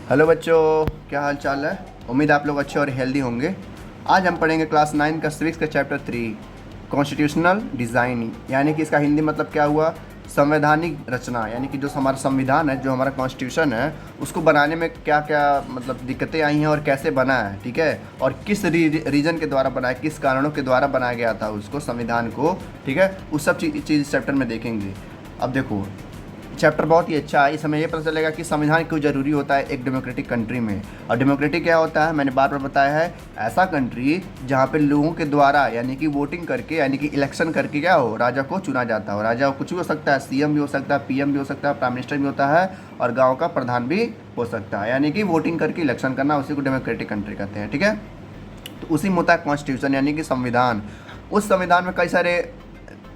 Hello बच्चों, क्या हाल चाल है। उम्मीद आप लोग अच्छे और हेल्दी होंगे। आज हम पढ़ेंगे क्लास 9 का सिविक्स का चैप्टर 3 कॉन्स्टिट्यूशनल डिज़ाइन, यानी कि इसका हिंदी मतलब क्या हुआ, संवैधानिक रचना। यानी कि जो हमारा संविधान है, जो हमारा कॉन्स्टिट्यूशन है, उसको बनाने में क्या क्या मतलब दिक्कतें आई हैं और कैसे बना है, ठीक है, और किस रीजन के द्वारा बना है, किस कारणों के द्वारा बनाया गया था उसको, संविधान को, ठीक है। उस सब चीज़ इस चैप्टर में देखेंगे। अब देखो, चैप्टर बहुत ही अच्छा है। इस हमें ये पता चलेगा कि संविधान क्यों ज़रूरी होता है एक डेमोक्रेटिक कंट्री में। और डेमोक्रेटिक क्या होता है, मैंने बार बार बताया है, ऐसा कंट्री जहाँ पे लोगों के द्वारा यानी कि वोटिंग करके, यानी कि इलेक्शन करके क्या हो, राजा को चुना जाता हो। राजा कुछ भी हो सकता है, सीएम भी हो सकता है, पीएम भी हो सकता है, प्राइम मिनिस्टर भी होता है, और गाँव का प्रधान भी हो सकता है। यानी कि वोटिंग करके इलेक्शन करना, उसी को डेमोक्रेटिक कंट्री कहते हैं, ठीक है। तो उसी में होता है कॉन्स्टिट्यूशन, यानी कि संविधान। उस संविधान में कई सारे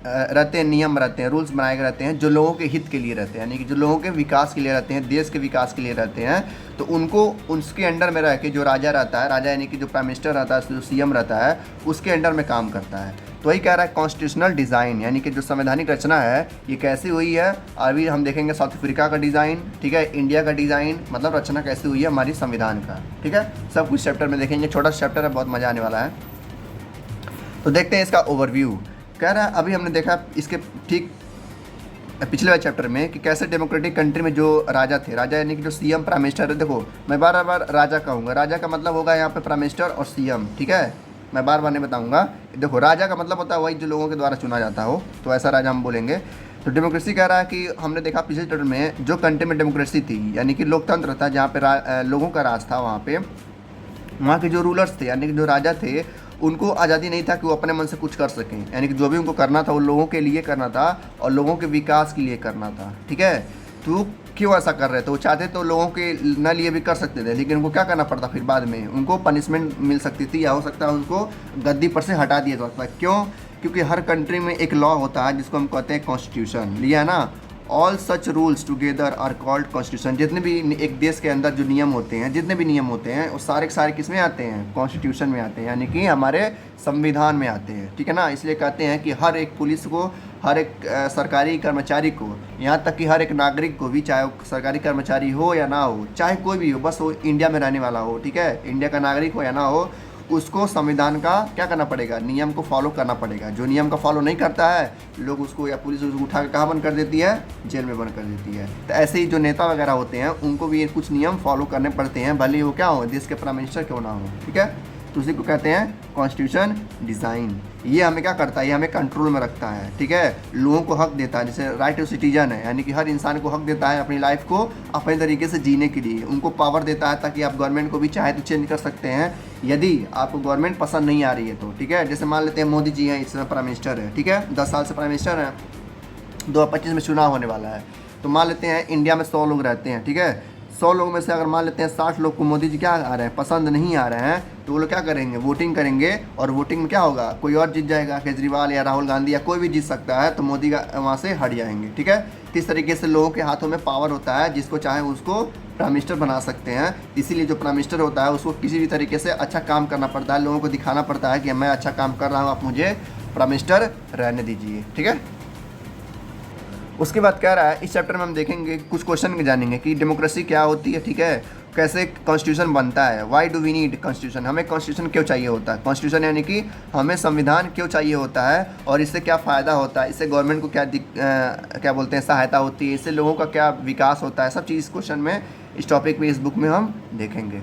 रहते हैं, नियम रहते हैं, रूल्स बनाए गए रहते हैं, जो लोगों के हित के लिए रहते हैं, यानी कि जो लोगों के विकास के लिए रहते हैं, देश के विकास के लिए रहते हैं। तो उनको उसके अंडर में रह के जो राजा रहता है, राजा यानी कि जो प्राइम मिनिस्टर रहता है, जो सीएम रहता है, उसके अंडर में काम करता है। तो वही कह रहा है कॉन्स्टिट्यूशनल डिज़ाइन, यानी कि जो संवैधानिक रचना है ये कैसी हुई है। अभी हम देखेंगे साउथ अफ्रीका का डिज़ाइन, ठीक है, इंडिया का डिज़ाइन, मतलब रचना कैसी हुई है हमारी संविधान का, ठीक है। सब कुछ चैप्टर में देखेंगे, छोटा सा चैप्टर है, बहुत मज़ा आने वाला है। तो देखते हैं इसका ओवरव्यू। कह रहा है, अभी हमने देखा इसके ठीक पिछले वाले चैप्टर में कि कैसे डेमोक्रेटिक कंट्री में जो राजा थे, राजा यानी कि जो सीएम प्राइम मिनिस्टर है। देखो, मैं बार बार राजा कहूँगा, राजा का मतलब होगा यहाँ पे प्राइम मिनिस्टर और सीएम, ठीक है। मैं बार बार नहीं बताऊँगा। देखो, राजा का मतलब होता है वही जो लोगों के द्वारा चुना जाता हो, तो ऐसा राजा हम बोलेंगे। तो डेमोक्रेसी कह रहा है कि हमने देखा पिछले चैप्टर में जो कंट्री में डेमोक्रेसी थी, यानी कि लोकतंत्र था, जहाँ पे लोगों का राज था, वहाँ के जो रूलर्स थे, यानी कि जो राजा थे, उनको आज़ादी नहीं था कि वो अपने मन से कुछ कर सकें। यानी कि जो भी उनको करना था वो लोगों के लिए करना था और लोगों के विकास के लिए करना था, ठीक है। तो क्यों ऐसा कर रहे थे, वो चाहते तो लोगों के न लिए भी कर सकते थे, लेकिन उनको क्या करना पड़ता, फिर बाद में उनको पनिशमेंट मिल सकती थी, या हो सकता है उनको गद्दी पर से हटा दिया जा सकता है। क्यों? क्योंकि हर कंट्री में एक लॉ होता है जिसको हम कहते हैं कॉन्स्टिट्यूशन, लिया है ना। All such rules together are called constitution. जितने भी एक देश के अंदर जो नियम होते हैं, जितने भी नियम होते हैं, वो सारे के सारे किस में आते हैं, कॉन्स्टिट्यूशन में आते हैं, यानी कि हमारे संविधान में आते हैं, ठीक है ना। इसलिए कहते हैं कि हर एक पुलिस को, हर एक सरकारी कर्मचारी को, यहाँ तक कि हर एक नागरिक को भी, चाहे वो सरकारी कर्मचारी हो या ना हो, चाहे कोई भी हो, बस वो इंडिया में रहने वाला हो, ठीक है, इंडिया का नागरिक हो या ना हो, उसको संविधान का क्या करना पड़ेगा, नियम को फॉलो करना पड़ेगा। जो नियम का फॉलो नहीं करता है, लोग उसको, या पुलिस उसको उठा के कहाँ बंद कर देती है, जेल में बंद कर देती है। तो ऐसे ही जो नेता वगैरह होते हैं, उनको भी ये कुछ नियम फॉलो करने पड़ते हैं, भले ही वो क्या हो, देश के प्राइम मिनिस्टर क्यों ना हो, ठीक है। तो उसी को कहते हैं कॉन्स्टिट्यूशन डिज़ाइन। ये हमें क्या करता है, ये हमें कंट्रोल में रखता है, ठीक है। लोगों को हक देता है, जैसे राइट टू सिटीजन है, यानी कि हर इंसान को हक देता है अपनी लाइफ को अपने तरीके से जीने के लिए। उनको पावर देता है ताकि आप गवर्नमेंट को भी चाहे तो चेंज कर सकते हैं, यदि आपको गवर्नमेंट पसंद नहीं आ रही है तो, ठीक है। जैसे मान लेते हैं मोदी जी हैं, इस समय प्राइम मिनिस्टर है, ठीक है, 10 साल से प्राइम मिनिस्टर हैं, 2025 में चुनाव होने वाला है। तो मान लेते हैं इंडिया में 100 लोग रहते हैं, ठीक है। 100 लोगों में से अगर मान लेते हैं 60 लोग को मोदी जी क्या आ रहे हैं, पसंद नहीं आ रहे हैं, तो वो लोग क्या करेंगे, वोटिंग करेंगे, और वोटिंग में क्या होगा, कोई और जीत जाएगा, केजरीवाल या राहुल गांधी या कोई भी जीत सकता है, तो मोदी का वहाँ से हट जाएंगे, ठीक है। इस तरीके से लोगों के हाथों में पावर होता है, जिसको चाहे उसको प्राइम मिनिस्टर बना सकते हैं। इसीलिए जो प्राइम मिनिस्टर होता है उसको किसी भी तरीके से अच्छा काम करना पड़ता है, लोगों को दिखाना पड़ता है कि मैं अच्छा काम कर रहा हूँ, आप मुझे प्राइम मिनिस्टर रहने दीजिए, ठीक है। उसके बाद कह रहा है, इस चैप्टर में हम देखेंगे, कुछ क्वेश्चन जानेंगे कि डेमोक्रेसी क्या होती है, ठीक है, कैसे कॉन्स्टिट्यूशन बनता है, why do we need constitution, हमें कॉन्स्टिट्यूशन क्यों चाहिए होता है, कॉन्स्टिट्यूशन यानी कि हमें संविधान क्यों चाहिए होता है, और इससे क्या फ़ायदा होता है, इससे गवर्नमेंट को क्या बोलते हैं, सहायता होती है, इससे लोगों का क्या विकास होता है, सब चीज़ इस क्वेश्चन में, इस टॉपिक में, इस बुक में हम देखेंगे।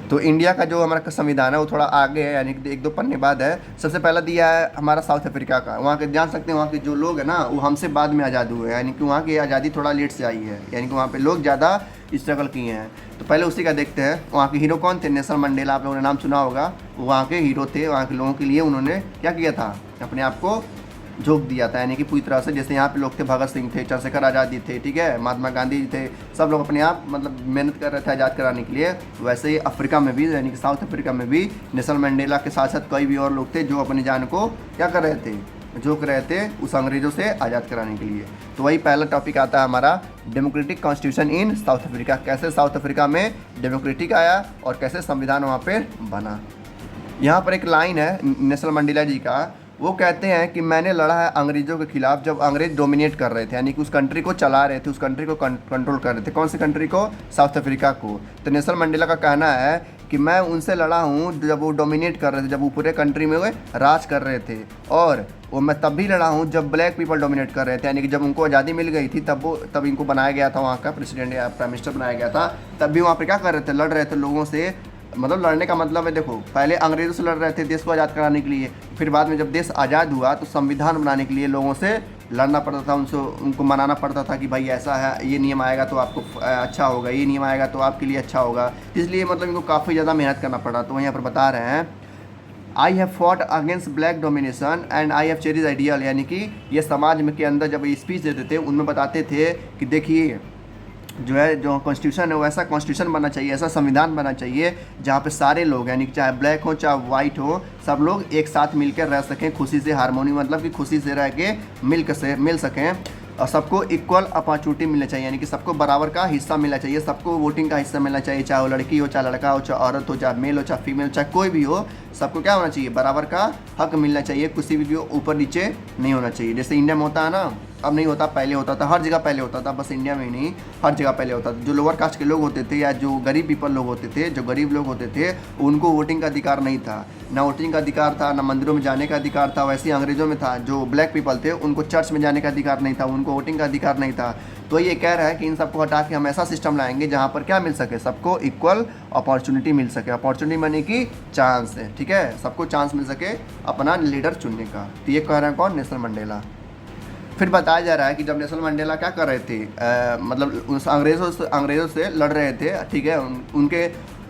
तो इंडिया का जो हमारा संविधान है वो थोड़ा आगे है, यानी कि 1-2 पन्ने बाद है। सबसे पहला दिया है हमारा साउथ अफ्रीका का। वहाँ के जान सकते हैं, वहाँ के जो लोग हैं ना, वो हमसे बाद में आज़ाद हुए हैं, यानी कि वहाँ की आज़ादी थोड़ा लेट से आई है, यानी कि वहाँ पे लोग ज़्यादा स्ट्रगल किए हैं। तो पहले उसी का देखते हैं। वहाँ के हीरो कौन थे, नेल्सन मंडेला, आप लोगों ने नाम सुना होगा। वो वहाँ के हीरो थे, वहाँ के लोगों के लिए उन्होंने क्या किया था, अपने आप को झोंक दिया था, यानी कि पूरी तरह से। जैसे यहाँ पे लोग थे, भगत सिंह थे, चंद्रशेखर आज़ाद जी थे, ठीक है, महात्मा गांधी जी थे, सब लोग अपने आप मतलब मेहनत कर रहे थे आज़ाद कराने के लिए। वैसे ही अफ्रीका में भी, यानी कि साउथ अफ्रीका में भी नेल्सन मंडेला के साथ साथ कई भी और लोग थे जो अपनी जान को क्या कर रहे थे, झोंक रहे थे उस अंग्रेज़ों से आज़ाद कराने के लिए। तो वही पहला टॉपिक आता है हमारा, democratic constitution in south Africa. कैसे साउथ अफ्रीका में डेमोक्रेटिक आया और कैसे संविधान वहाँ पर बना। यहाँ पर एक लाइन है नेल्सन मंडेला जी का, वो कहते हैं कि मैंने लड़ा है अंग्रेज़ों के खिलाफ जब अंग्रेज डोमिनेट कर रहे थे, यानी कि उस कंट्री को चला रहे थे, उस कंट्री को कंट्रोल कर रहे थे। कौन सी कंट्री को? साउथ अफ्रीका को। तो नेल्सन मंडेला का कहना है कि मैं उनसे लड़ा हूँ जब वो डोमिनेट कर रहे थे, जब वो पूरे कंट्री में वो राज कर रहे थे, और वो मैं तब भी लड़ा हूँ जब ब्लैक पीपल डोमिनेट कर रहे थे, यानी कि जब उनको आज़ादी मिल गई थी तब इनको बनाया गया था वहाँ का प्रेसिडेंट या प्राइम मिनिस्टर बनाया गया था। तब भी वहाँ पर क्या कर रहे थे? लड़ रहे थे लोगों से। मतलब लड़ने का मतलब है, देखो पहले अंग्रेज़ों से लड़ रहे थे देश को आज़ाद कराने के लिए, फिर बाद में जब देश आज़ाद हुआ तो संविधान बनाने के लिए लोगों से लड़ना पड़ता था, उनको मनाना पड़ता था कि भाई ऐसा है, ये नियम आएगा तो आपको अच्छा होगा, ये नियम आएगा तो आपके लिए अच्छा होगा। इसलिए मतलब इनको काफ़ी ज़्यादा मेहनत करना पड़ा। तो यहाँ पर बता रहे हैं I have fought against black domination and I have cherries ideal, यानी कि ये समाज में के अंदर जब ये स्पीच देते थे उनमें बताते थे कि देखिए जो कॉन्स्टिट्यूशन है वैसा कॉन्स्टिट्यूशन बनना चाहिए, ऐसा संविधान बनना चाहिए जहाँ पे सारे लोग, यानी कि चाहे ब्लैक हो चाहे वाइट हो, सब लोग एक साथ मिलकर रह सकें खुशी से, हारमोनी मतलब कि खुशी से रह के मिल सकें, और सबको इक्वल अपॉर्चुनिटी मिलना चाहिए, यानी कि सबको बराबर का हिस्सा मिलना चाहिए, सबको वोटिंग का हिस्सा मिलना चाहिए, चाहे वो लड़की हो चाहे लड़का हो, चाहे औरत हो चाहे मेल हो चाहे फीमेल, चाहे कोई भी हो, सबको क्या होना चाहिए? बराबर का हक मिलना चाहिए, किसी भी ऊपर नीचे नहीं होना चाहिए। जैसे इंडिया में होता है ना, अब नहीं होता, पहले होता था, हर जगह पहले होता था, बस इंडिया में ही नहीं हर जगह पहले होता था। जो लोअर कास्ट के लोग होते थे या जो गरीब पीपल लोग होते थे, जो गरीब लोग होते थे, उनको वोटिंग का अधिकार नहीं था, ना वोटिंग का अधिकार था, ना मंदिरों में जाने का अधिकार था। वैसे ही अंग्रेज़ों में था, जो ब्लैक पीपल थे उनको चर्च में जाने का अधिकार नहीं था, उनको वोटिंग का अधिकार नहीं था। तो ये कह रहा है कि इन सबको हटा के हम ऐसा सिस्टम लाएंगे जहाँ पर क्या मिल सके? सबको इक्वल अपॉर्चुनिटी मिल सके। अपॉर्चुनिटी माने कि चांस है, ठीक है, सबको चांस मिल सके अपना लीडर चुनने का। तो ये कह रहे हैं कौन? Nelson Mandela. फिर बताया जा रहा है कि जब नेल्सन मंडेला क्या कर रहे थे, मतलब उस अंग्रेज़ों से लड़ रहे थे, ठीक है,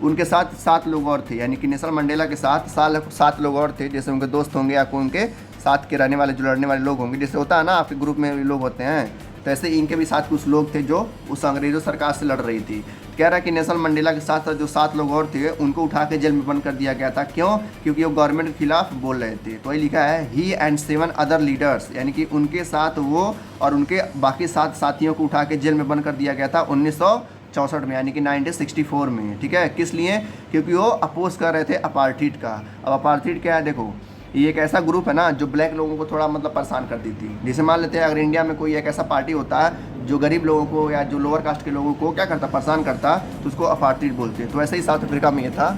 उनके साथ 7 लोग और थे, यानी कि नेल्सन मंडेला के साथ 7 लोग और थे, जैसे उनके दोस्त होंगे या कोई उनके साथ के रहने वाले जो लड़ने वाले लोग होंगे, जैसे होता है ना आपके ग्रुप में लोग होते हैं, तो ऐसे इनके भी साथ कुछ लोग थे जो उस अंग्रेज़ों सरकार से लड़ रही थी। कह रहा है कि नेल्सन मंडेला के साथ जो 7 लोग और थे उनको उठा के जेल में बंद कर दिया गया था। क्यों? क्योंकि वो गवर्नमेंट के खिलाफ बोल रहे थे। तो ये लिखा है ही एंड 7 अदर लीडर्स, यानी कि उनके साथ वो और उनके बाकी 7 साथियों को उठा के जेल में बंद कर दिया गया था 1964 में, यानी कि 1964 में, ठीक है। किस लिए? क्योंकि वो अपोज कर रहे थे अपार्थाइड का। अब अपार्थाइड क्या है? देखो ये एक ऐसा ग्रुप है ना जो ब्लैक लोगों को थोड़ा मतलब परेशान करती थी। जैसे मान लेते हैं अगर इंडिया में कोई एक ऐसा पार्टी होता है जो गरीब लोगों को या जो लोअर कास्ट के लोगों को क्या करता? परेशान करता, तो उसको अपार्थाइड बोलते हैं। तो ऐसे ही साउथ अफ्रीका में ये था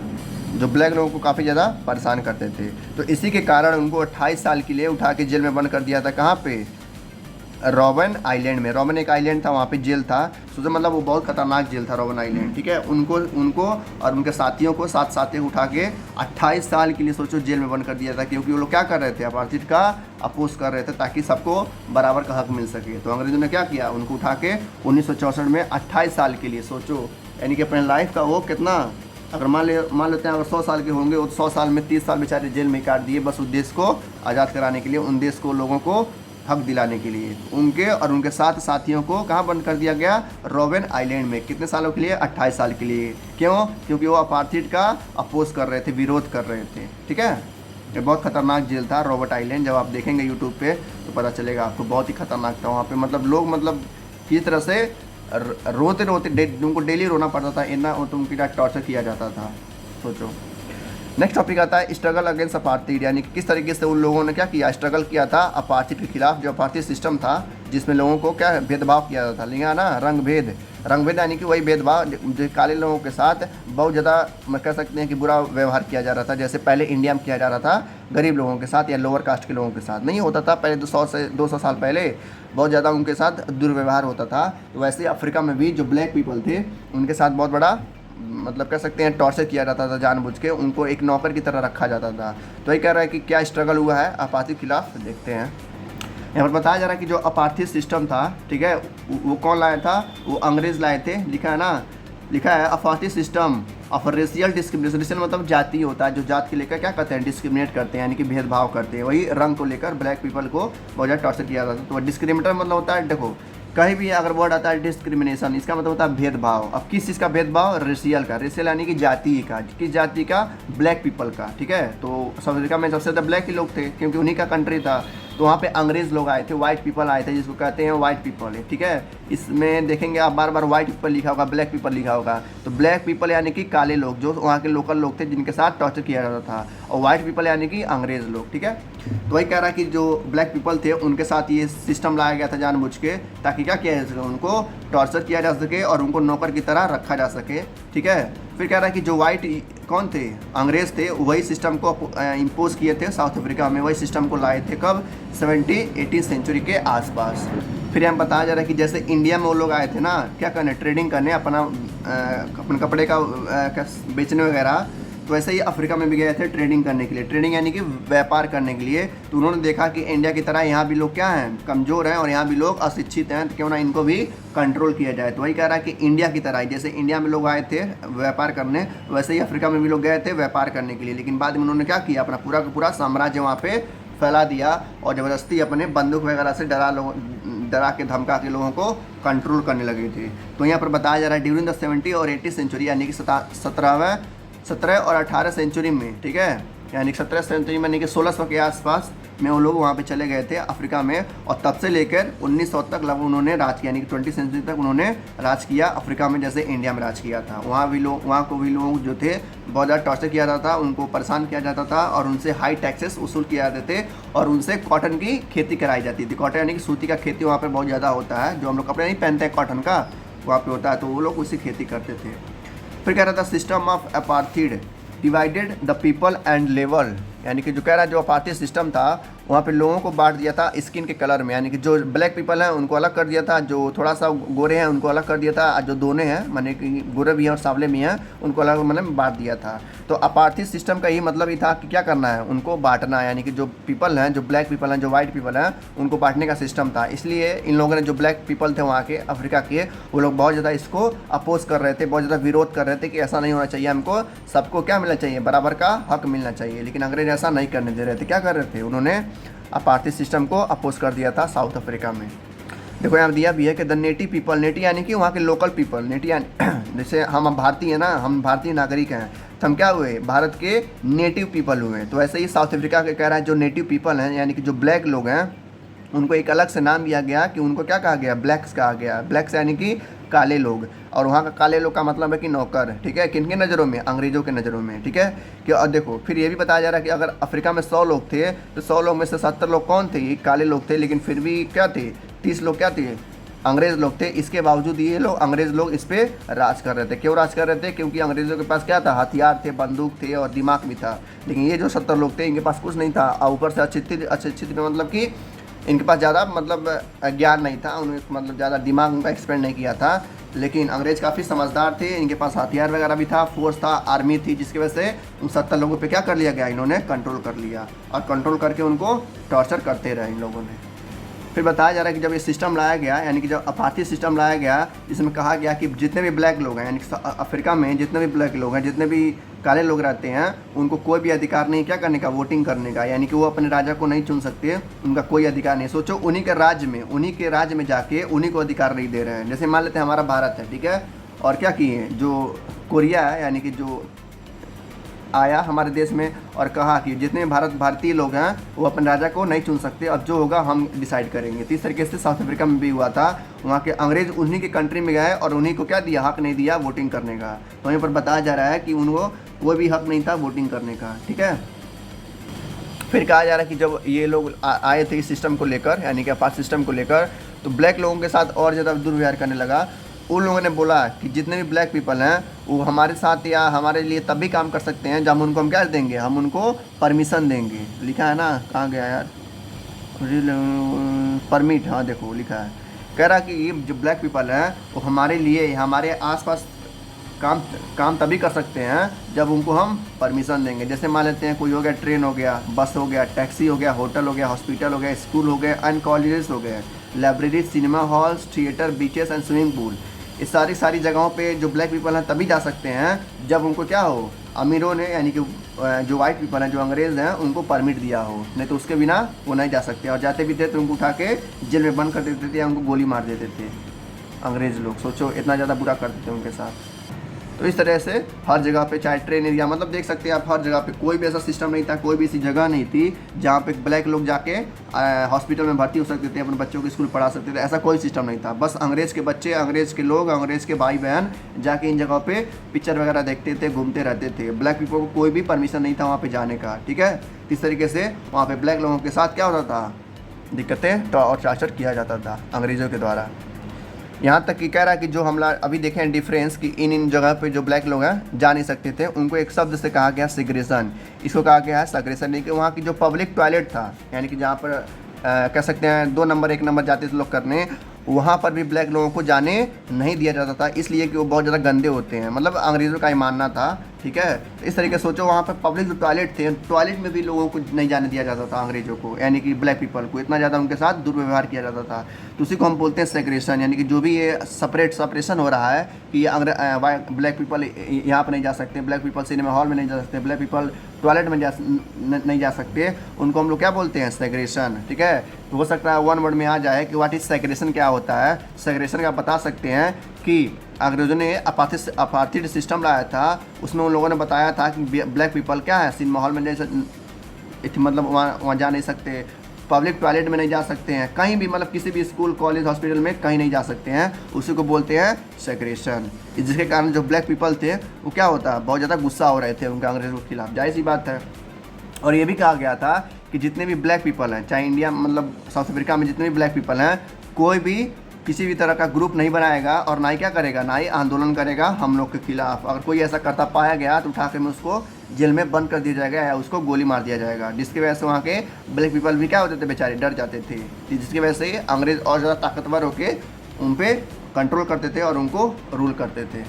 जो ब्लैक लोगों को काफ़ी ज़्यादा परेशान करते थे। तो इसी के कारण उनको 28 साल के लिए उठा के जेल में बंद कर दिया था। कहाँ पे? रॉबन आइलैंड में। रॉबन एक आइलैंड था, वहाँ पे जेल था। सोचो मतलब वो बहुत खतरनाक जेल था रॉबन आइलैंड, ठीक है। उनको और उनके साथियों को 7 साथियों उठा के 28 साल के लिए सोचो जेल में बंद कर दिया था, क्योंकि वो लोग क्या कर रहे थे? अपार्थाइड का अपोज कर रहे थे ताकि सबको बराबर का हक मिल सके। तो अंग्रेज़ों ने क्या किया? उनको उठा के 1964 में 28 साल के लिए, सोचो यानी कि अपने लाइफ का वो कितना, अगर मान लेते हैं अगर 100 साल के होंगे, वो 100 साल में 30 साल बेचारे जेल में काट दिए, बस उस देश को आज़ाद कराने के लिए, उन देश को लोगों को हक दिलाने के लिए। उनके और उनके 7 साथियों को कहाँ बंद कर दिया गया? रॉबन आइलैंड में। कितने सालों के लिए? 28 साल के लिए। क्यों? क्योंकि वो अपार्थाइड का अपोज कर रहे थे, विरोध कर रहे थे, ठीक है। ये बहुत खतरनाक जेल था रॉबर्ट आइलैंड। जब आप देखेंगे यूट्यूब पे तो पता चलेगा आपको, बहुत ही खतरनाक था। वहाँ पे मतलब लोग मतलब किस तरह से रोते उनको डेली रोना पड़ता था, इतना उनकी टॉर्चर किया जाता था, सोचो। नेक्स्ट टॉपिक आता है स्ट्रगल अगेंस्ट अपार्थाइड, यानी कि किस तरीके से उन लोगों ने क्या किया? स्ट्रगल किया था अपार्थाइड के खिलाफ। जो अपार्थाइड सिस्टम था जिसमें लोगों को क्या भेदभाव किया जाता था, लिखा ना रंग भेद यानी कि वही भेदभाव जो काले लोगों के साथ बहुत ज़्यादा मैं कह सकते हैं कि बुरा व्यवहार किया जा रहा था। जैसे पहले इंडिया में किया जा रहा था गरीब लोगों के साथ या लोअर कास्ट के लोगों के साथ, नहीं होता था पहले 200 साल पहले बहुत ज़्यादा उनके साथ दुर्व्यवहार होता था। तो वैसे अफ्रीका में भी जो ब्लैक पीपल थे उनके साथ बहुत बड़ा मतलब कह सकते हैं टॉर्चर किया जाता था, जानबूझ के उनको एक नौकर की तरह रखा जाता था। तो ये कह रहा है कि क्या स्ट्रगल हुआ है अपार्थाइड के खिलाफ, देखते हैं। यहाँ पर बताया जा रहा है कि जो अपार्थाइड सिस्टम था, ठीक है, वो कौन लाया था? वो अंग्रेज़ लाए थे। लिखा है ना, लिखा है apartheid system of racial discrimination. Racial मतलब जाति होता है, जो जात के लेकर क्या करते हैं? डिस्क्रिमिनेट करते हैं, यानी कि भेदभाव करते हैं। वही रंग को लेकर ब्लैक पीपल को बहुत ज़्यादा टॉर्चर किया जाता था। तो डिस्क्रिमिनेटर मतलब होता है, देखो कहीं भी अगर वर्ड आता है डिस्क्रिमिनेशन, इसका मतलब होता है भेदभाव। अब किस चीज़ का भेदभाव? रेशियल का। रेशियल यानी कि जाति का। किस जाति का? ब्लैक पीपल का, ठीक है। तो साउथ अफ्रीका में सबसे ज़्यादा ब्लैक ही लोग थे क्योंकि उन्हीं का कंट्री था। तो वहाँ पे अंग्रेज़ लोग आए थे, वाइट पीपल आए थे, जिसको कहते हैं वाइट पीपल है, ठीक है। इसमें देखेंगे आप बार बार वाइट पीपल लिखा होगा, ब्लैक पीपल लिखा होगा। तो ब्लैक पीपल यानी कि काले लोग, जो वहाँ के लोकल लोग थे जिनके साथ टॉर्चर किया जाता था, और वाइट पीपल यानी कि अंग्रेज़ लोग, ठीक है। तो वही कह रहा है कि जो ब्लैक पीपल थे उनके साथ ये सिस्टम लाया गया था जानबूझ के, ताकि क्या किया जा सके, उनको टॉर्चर किया जा सके और उनको नौकर की तरह रखा जा सके, ठीक है। फिर कह रहा है कि जो वाइट कौन थे, अंग्रेज़ थे, वही सिस्टम को इम्पोज किए थे साउथ अफ्रीका में, वही सिस्टम को लाए थे कब, 18वीं सेंचुरी के आसपास। फिर हम बताया जा रहा है कि जैसे इंडिया में वो लोग आए थे ना, क्या करने, ट्रेडिंग करने, अपने कपड़े का बेचने वगैरह, तो वैसे ही अफ्रीका में भी गए थे ट्रेडिंग करने के लिए, ट्रेडिंग यानी कि व्यापार करने के लिए। तो उन्होंने देखा कि इंडिया की तरह यहाँ भी लोग क्या हैं, कमज़ोर हैं, और यहाँ भी लोग अशिक्षित हैं, तो क्यों ना इनको भी कंट्रोल किया जाए। तो वही कह रहा है कि इंडिया की तरह, जैसे इंडिया में लोग आए थे व्यापार करने, वैसे ही अफ्रीका में भी लोग गए थे व्यापार करने के लिए। लेकिन बाद में उन्होंने क्या किया, अपना पूरा का पूरा साम्राज्य वहाँ पर फैला दिया और ज़बरदस्ती अपने बंदूक वगैरह से डरा के धमका के लोगों को कंट्रोल करने लगे थे। तो यहाँ पर बताया जा रहा है ड्यूरिंग द 70 और 80 सेंचुरी, यानी कि 17 और 18 सेंचुरी में, ठीक है, यानी कि 17 सेंचुरी में, यानी कि 1600 के आसपास में वो लोग वहाँ पे चले गए थे अफ्रीका में, और तब से लेकर 1900 तक लगभग उन्होंने राज किया, यानी कि 20 सेंचुरी तक उन्होंने राज किया अफ्रीका में, जैसे इंडिया में राज किया था। वहाँ को भी लोग जो थे बहुत ज़्यादा टॉर्चर किया जाता था, उनको परेशान किया जाता था, और उनसे हाई टैक्सेस वसूल किए जाते थे, और उनसे कॉटन की खेती कराई जाती थी। कॉटन यानी कि सूती का खेती वहाँ पर बहुत ज़्यादा होता है, जो हम लोग कपड़े नहीं पहनते हैं कॉटन का, वहाँ पर होता है, तो वो लोग उसी खेती करते थे। फिर कह रहा था system of apartheid divided the people and level, यानी कि जो कह रहा है जो अपार्थीड सिस्टम था, वहाँ पे लोगों को बांट दिया था स्किन के कलर में, यानी कि जो ब्लैक पीपल हैं उनको अलग कर दिया था, जो थोड़ा सा गोरे हैं उनको अलग कर दिया था, और जो दोनों हैं माने कि गोरे भी हैं और सांवले भी हैं उनको अलग मैंने बांट दिया था। तो अपार्थीड सिस्टम का ही मतलब ही था कि क्या करना है, उनको बांटना, यानी कि जो पीपल हैं, जो ब्लैक पीपल हैं, जो वाइट पीपल हैं, उनको बांटने का सिस्टम था। इसलिए इन लोगों ने, जो ब्लैक पीपल थे वहाँ के अफ्रीका के, वो लोग बहुत ज़्यादा इसको अपोज कर रहे थे, बहुत ज़्यादा विरोध कर रहे थे कि ऐसा नहीं होना चाहिए, हमको सबको क्या मिलना चाहिए, बराबर का हक मिलना चाहिए। लेकिन अंग्रेज ऐसा नहीं करने दे रहे थे। क्या कर रहे थे, उन्होंने अपार्थीड सिस्टम को अपोज कर दिया था साउथ अफ्रीका में। देखो यहाँ दिया भी है कि द नेटिव पीपल, नेटिव यानी कि वहाँ के लोकल पीपल, नेटिव यानी जैसे हम भारतीय हैं ना, हम भारतीय नागरिक हैं, तो हम क्या हुए, भारत के नेटिव पीपल हुए। तो ऐसे ही साउथ अफ्रीका के कह रहा है जो नेटिव पीपल हैं, यानी कि जो ब्लैक लोग हैं, उनको एक अलग से नाम दिया गया कि उनको क्या कहा गया, ब्लैक्स कहा गया। ब्लैक्स यानी कि काले लोग, और वहाँ का काले लोग का मतलब है कि नौकर, ठीक है, किन के नज़रों में, अंग्रेज़ों के नज़रों में, ठीक है। कि और देखो फिर ये भी बताया जा रहा है कि अगर अफ्रीका में 100 लोग थे तो 100 लोग में से 70 लोग कौन थे, ये काले लोग थे, लेकिन फिर भी क्या थे, 30 लोग क्या थे, अंग्रेज़ लोग थे। इसके बावजूद ये लोग, अंग्रेज़ लोग इस पर राज कर रहे थे। क्यों राज कर रहे थे, क्योंकि अंग्रेज़ों के पास क्या था, हथियार थे, बंदूक थे और दिमाग भी था। लेकिन ये जो 70 लोग थे इनके पास कुछ नहीं था, और ऊपर से अशिक्षित में मतलब कि इनके पास ज़्यादा मतलब ज्ञान नहीं था, उन्होंने मतलब ज़्यादा दिमाग उनका एक्सपेंड नहीं किया था। लेकिन अंग्रेज़ काफ़ी समझदार थे, इनके पास हथियार वगैरह भी था, फोर्स था, आर्मी थी, जिसकी वजह से उन 70 लोगों पे क्या कर लिया गया, इन्होंने कंट्रोल कर लिया, और कंट्रोल करके उनको टॉर्चर करते रहे इन लोगों ने। फिर बताया जा रहा है कि जब ये सिस्टम लाया गया, यानी कि जब अपार्थीड सिस्टम लाया गया, जिसमें कहा गया कि जितने भी ब्लैक लोग हैं, यानी कि अफ्रीका में जितने भी ब्लैक लोग हैं, जितने भी काले लोग रहते हैं, उनको कोई भी अधिकार नहीं क्या करने का, वोटिंग करने का, यानी कि वो अपने राजा को नहीं चुन सकते, उनका कोई अधिकार नहीं। सोचो उन्हीं के राज्य में जाके उन्हीं को अधिकार नहीं दे रहे हैं। जैसे मान लेते हैं हमारा भारत है, ठीक है, और क्या किए, जो कोरिया है, यानी कि जो आया हमारे देश में और कहा कि जितने भारतीय लोग हैं वो अपने राजा को नहीं चुन सकते, अब जो होगा हम डिसाइड करेंगे। तो इस तरीके से साउथ अफ्रीका में भी हुआ था, वहाँ के अंग्रेज उन्हीं के कंट्री में गए और उन्हीं को क्या दिया, हक नहीं दिया वोटिंग करने का। तो वहीं पर बताया जा रहा है कि उनको कोई भी हक नहीं था वोटिंग करने का, ठीक है। फिर कहा जा रहा है कि जब ये लोग आए थे इस सिस्टम को लेकर, यानी कि अपार्थीड सिस्टम को लेकर, तो ब्लैक लोगों के साथ और ज़्यादा दुर्व्यवहार करने लगा। उन लोगों ने बोला कि जितने भी ब्लैक पीपल हैं वो हमारे साथ या हमारे लिए तब भी काम कर सकते हैं जब उनको हम क्या देंगे, हम उनको परमिशन देंगे। लिखा है ना, कहाँ गया यार, परमिट, हाँ देखो लिखा है। कह रहा कि ये जो ब्लैक पीपल हैं वो हमारे लिए, हमारे आसपास काम तभी कर सकते हैं जब उनको हम परमिशन देंगे। जैसे मान लेते हैं कोई हो गया, ट्रेन हो गया, बस हो गया, टैक्सी हो गया, होटल हो गया, हॉस्पिटल हो गया, स्कूल हो गए एंड कॉलेजेस हो गए, library, cinema halls, theatre, beaches and swimming pool. इस सारी जगहों पे जो ब्लैक पीपल हैं तभी जा सकते हैं जब उनको क्या हो, अमीरों ने, यानी कि जो वाइट पीपल हैं, जो अंग्रेज़ हैं, उनको परमिट दिया हो, नहीं तो उसके बिना वो नहीं जा सकते। और जाते भी थे तो उनको उठा के जेल में बंद कर देते थे या उनको गोली मार देते थे अंग्रेज़ लोग। सोचो इतना ज़्यादा बुरा करते थे उनके साथ। तो इस तरह से हर जगह पे, चाहे ट्रेन एरिया, मतलब देख सकते हैं आप, हर जगह पे कोई भी ऐसा सिस्टम नहीं था, कोई भी ऐसी जगह नहीं थी जहाँ पे ब्लैक लोग जाके हॉस्पिटल में भर्ती हो सकते थे, अपने बच्चों को स्कूल पढ़ा सकते थे। ऐसा कोई सिस्टम नहीं था। बस अंग्रेज़ के बच्चे, अंग्रेज़ के लोग, अंग्रेज़ के भाई बहन जाके इन जगहों पे पिक्चर वगैरह देखते थे, घूमते रहते थे। ब्लैक पीपल को कोई भी परमिशन नहीं था वहाँ पे जाने का, ठीक है। इस तरीके से वहाँ पे ब्लैक लोगों के साथ क्या होता था, दिक्कतें तो और टार्चर किया जाता था अंग्रेज़ों के द्वारा। यहाँ तक कि कह रहा है कि जो हमला अभी देखें हैं डिफरेंस कि इन जगह पे जो ब्लैक लोग हैं जा नहीं सकते थे, उनको एक शब्द से कहा गया सेग्रेशन। इसको कहा गया है सेग्रेशन, नहीं कि वहाँ की जो पब्लिक टॉयलेट था, यानी कि जहाँ पर कह सकते हैं 2 नंबर 1 नंबर जाते थे लोग करने, वहाँ पर भी ब्लैक लोगों को जाने नहीं दिया जाता था, इसलिए कि वो बहुत ज़्यादा गंदे होते हैं। मतलब अंग्रेज़ों का ही मानना था, ठीक है। इस तरीके से सोचो, वहाँ पर पब्लिक जो टॉयलेट थे, टॉयलेट में भी लोगों को नहीं जाने दिया जाता था अंग्रेज़ों को, यानी कि ब्लैक पीपल को इतना ज़्यादा उनके साथ दुर्व्यवहार किया जाता था। तो उसी को हम बोलते हैं सेग्रेशन, यानी कि जो भी ये सेपरेशन हो रहा है कि ये ब्लैक पीपल यहाँ पर नहीं जा सकते, ब्लैक पीपल सिनेमा हॉल में नहीं जा सकते, ब्लैक पीपल टॉयलेट में नहीं जा सकते, उनको हम लोग क्या बोलते हैं, सेग्रेशन, ठीक है। तो हो सकता है 1 वर्ड में आ जाए कि व्हाट इज सेग्रेशन, क्या होता है सेग्रेशन का। बता सकते हैं कि अंग्रेज़ों ने अपार्थिड सिस्टम लाया था, उसमें उन लोगों ने बताया था कि ब्लैक पीपल क्या है, सिनेमा हॉल में मतलब वहाँ जा नहीं सकते, पब्लिक टॉयलेट में नहीं जा सकते हैं, कहीं भी, मतलब किसी भी स्कूल कॉलेज हॉस्पिटल में कहीं नहीं जा सकते हैं, उसी को बोलते हैं सेग्रेशन। जिसके कारण जो ब्लैक पीपल थे वो क्या होता है, बहुत ज़्यादा गुस्सा हो रहे थे उनके अंग्रेज़ों के खिलाफ, जाहिर सी बात है। और ये भी कहा गया था कि जितने भी ब्लैक पीपल हैं, चाहे इंडिया मतलब साउथ अफ्रीका में जितने भी ब्लैक पीपल हैं, कोई भी किसी भी तरह का ग्रुप नहीं बनाएगा और ना ही क्या करेगा, ना ही आंदोलन करेगा हम लोग के खिलाफ। अगर कोई ऐसा करता पाया गया तो उठा के में उसको जेल में बंद कर दिया जाएगा या उसको गोली मार दिया जाएगा, जिसकी वजह से वहाँ के ब्लैक पीपल भी क्या होते थे, बेचारे डर जाते थे, जिसकी वजह से अंग्रेज़ और ज़्यादा ताकतवर होकर उन पर कंट्रोल करते थे और उनको रूल करते थे।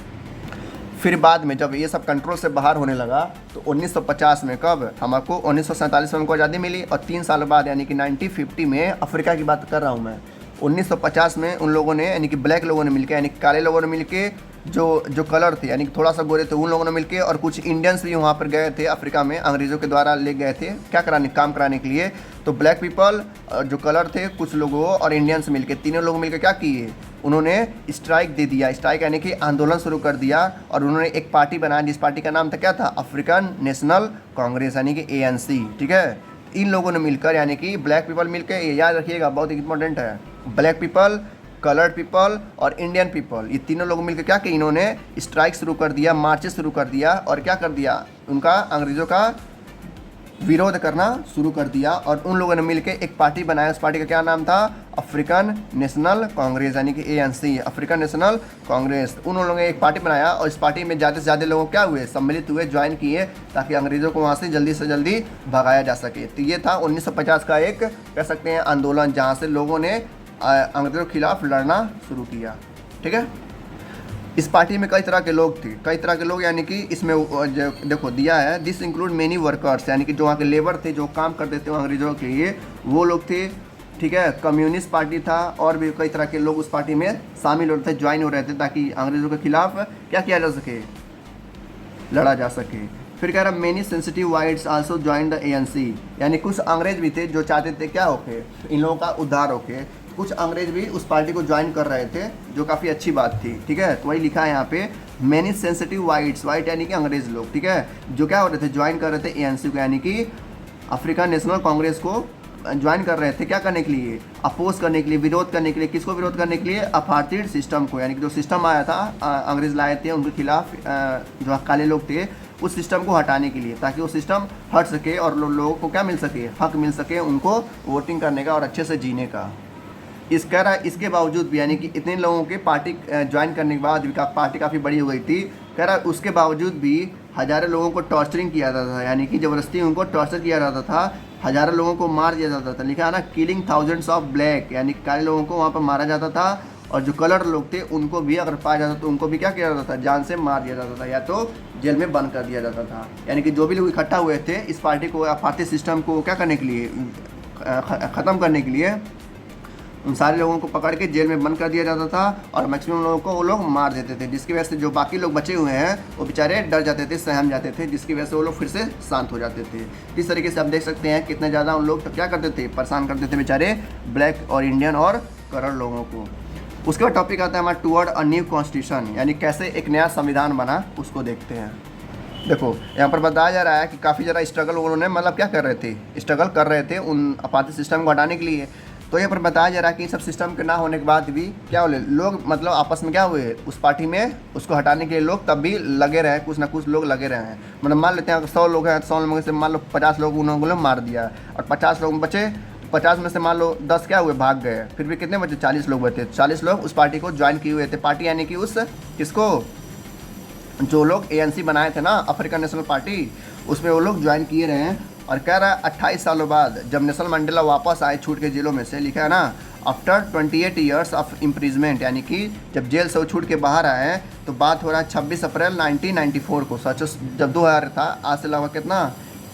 फिर बाद में जब ये सब कंट्रोल से बाहर होने लगा तो 1950 में, कब, हमको 1947 में हमको आज़ादी मिली, और 3 साल बाद यानी कि 1950 में, अफ्रीका की बात कर रहा हूँ मैं, 1950 में उन लोगों ने, यानी कि ब्लैक लोगों ने मिलकर, यानी काले लोगों ने मिलके, जो कलर थे यानी कि थोड़ा सा गोरे थे, उन लोगों ने मिलके, और कुछ इंडियंस भी वहाँ पर गए थे अफ्रीका में, अंग्रेज़ों के द्वारा ले गए थे क्या कराने, काम कराने के लिए। तो ब्लैक पीपल, जो कलर थे, कुछ लोगों और इंडियंस मिलके, तीनों लोग मिलकर क्या किए, उन्होंने स्ट्राइक दे दिया, स्ट्राइक यानी कि आंदोलन शुरू कर दिया, और उन्होंने एक पार्टी बनाया जिस पार्टी का नाम था क्या था, अफ्रीकन नेशनल कांग्रेस, यानी कि ANC, ठीक है। इन लोगों ने मिलकर, यानी कि ब्लैक पीपल मिलकर, ये याद रखिएगा बहुत इंपॉर्टेंट है, ब्लैक पीपल, कलर्ड पीपल और इंडियन पीपल, ये तीनों लोग मिलकर क्या किया, इन्होंने स्ट्राइक शुरू कर दिया, मार्चेस शुरू कर दिया, और क्या कर दिया, उनका अंग्रेज़ों का विरोध करना शुरू कर दिया। और उन लोगों ने मिलकर एक पार्टी बनाया, उस पार्टी का क्या नाम था, अफ्रीकन नेशनल कांग्रेस, यानी कि ANC, अफ्रीकन नेशनल कांग्रेस। उन लोगों ने एक पार्टी बनाया और इस पार्टी में ज़्यादा से ज़्यादा लोग क्या हुए, सम्मिलित हुए, ज्वाइन किए, ताकि अंग्रेज़ों को वहाँ से जल्दी भगाया जा सके। तो ये था 1950 का एक, कह सकते हैं, आंदोलन, जहाँ से लोगों ने अंग्रेज़ों के खिलाफ लड़ना शुरू किया, ठीक है। इस पार्टी में कई तरह के लोग थे, कई तरह के लोग, यानी कि इसमें देखो दिया है, दिस इंक्लूड मेनी वर्कर्स, यानी कि जो वहाँ के लेबर थे, जो काम करते थे अंग्रेज़ों के लिए, वो लोग थे, ठीक है। कम्युनिस्ट पार्टी था, और भी कई तरह के लोग उस पार्टी में शामिल हो रहे थे, ज्वाइन हो रहे थे, ताकि अंग्रेज़ों के खिलाफ क्या किया जा सके, लड़ा जा सके। फिर कह रहा many sensitive whites also join the ANC, यानी कुछ अंग्रेज भी थे जो चाहते थे क्या होके, इन लोगों का उद्धार होके, कुछ अंग्रेज भी उस पार्टी को ज्वाइन कर रहे थे, जो काफ़ी अच्छी बात थी, ठीक है। तो वही लिखा है यहाँ पे, मैनी सेंसिटिव वाइट्स, वाइट यानी कि अंग्रेज लोग, ठीक है, जो क्या हो रहे थे, ज्वाइन कर रहे थे ANC को, यानी कि अफ्रीकन नेशनल कांग्रेस को ज्वाइन कर रहे थे, क्या करने के लिए, अपोज करने के लिए, विरोध करने के लिए। किसको विरोध करने के लिए, अपार्थिड सिस्टम को, यानी कि जो सिस्टम आया था, अंग्रेज लाए थे, उनके खिलाफ जो काले लोग थे, उस सिस्टम को हटाने के लिए, ताकि वो सिस्टम हट सके और लोगों को क्या मिल सके, हक मिल सके, उनको वोटिंग करने का और अच्छे से जीने का। इसके बावजूद भी, यानी कि इतने लोगों के पार्टी ज्वाइन करने के बाद भी पार्टी काफ़ी बड़ी हो गई थी, कह रहा उसके बावजूद भी हज़ारों लोगों को टॉर्चरिंग किया जाता था, यानी कि ज़बरदस्ती उनको टॉर्चर किया जाता था, हज़ारों लोगों को मार दिया जाता था। लिखा है ना, किलिंग थाउजेंड्स ऑफ ब्लैक, यानी कि काले लोगों को वहाँ पर मारा जाता था, और जो कलर लोग थे उनको भी अगर पाया जाता तो उनको भी क्या किया जाता था, जान से मार दिया जाता था, या तो जेल में बंद कर दिया जाता था। यानी कि जो भी लोग इकट्ठा हुए थे इस पार्टी को, पार्टी सिस्टम को क्या करने के लिए, ख़त्म करने के लिए, उन सारे लोगों को पकड़ के जेल में बंद कर दिया जाता था, और मैक्सिमम लोगों को वो लोग मार देते थे, जिसकी वजह से जो बाकी लोग बचे हुए हैं वो बेचारे डर जाते थे, सहम जाते थे, जिसकी वजह से वो लोग फिर से शांत हो जाते थे। इस तरीके से आप देख सकते हैं कितने ज़्यादा उन लोग तो क्या करते थे, परेशान करते थे बेचारे ब्लैक और इंडियन और कलर लोगों को। उसके बाद टॉपिक आता है हमारा टुवर्ड अ न्यू कॉन्स्टिट्यूशन, यानी कैसे एक नया संविधान बना उसको देखते हैं। देखो यहाँ पर बताया जा रहा है कि काफ़ी ज़्यादा स्ट्रगल उन्होंने मतलब क्या कर रहे थे, स्ट्रगल कर रहे थे उन आपातित सिस्टम को हटाने के लिए। तो यहाँ पर बताया जा रहा है कि इन सब सिस्टम के ना होने के बाद भी क्या बोले लोग मतलब आपस में क्या हुए उस पार्टी में उसको हटाने के लिए लोग तब भी लगे रहे, कुछ ना कुछ लोग लगे रहे हैं। मतलब मान लेते हैं 100 लोग हैं, 100 लोगों से मान लो 50 लोग उन्होंने मार दिया और 50 लोग बचे, 50 में से मान लो 10 क्या हुए भाग गए, फिर भी कितने बचे 40 लोग बचे। 40 लोग उस पार्टी को ज्वाइन किए हुए थे। पार्टी यानी कि उस किसको, जो लोग ANC बनाए थे ना, अफ्रीकन नेशनल पार्टी, उसमें वो लोग ज्वाइन किए रहे हैं। और कह रहा है 28 सालों बाद जब नेल्सन मंडेला वापस आए छूट के जेलों में से, लिखा है ना आफ्टर 28 ईयर्स ऑफ इम्प्रिजमेंट, यानी कि जब जेल से वो छूट के बाहर आए हैं। तो बात हो रहा है 26 अप्रैल 1994 को, सच जब 2000 था, आज से लगभग कितना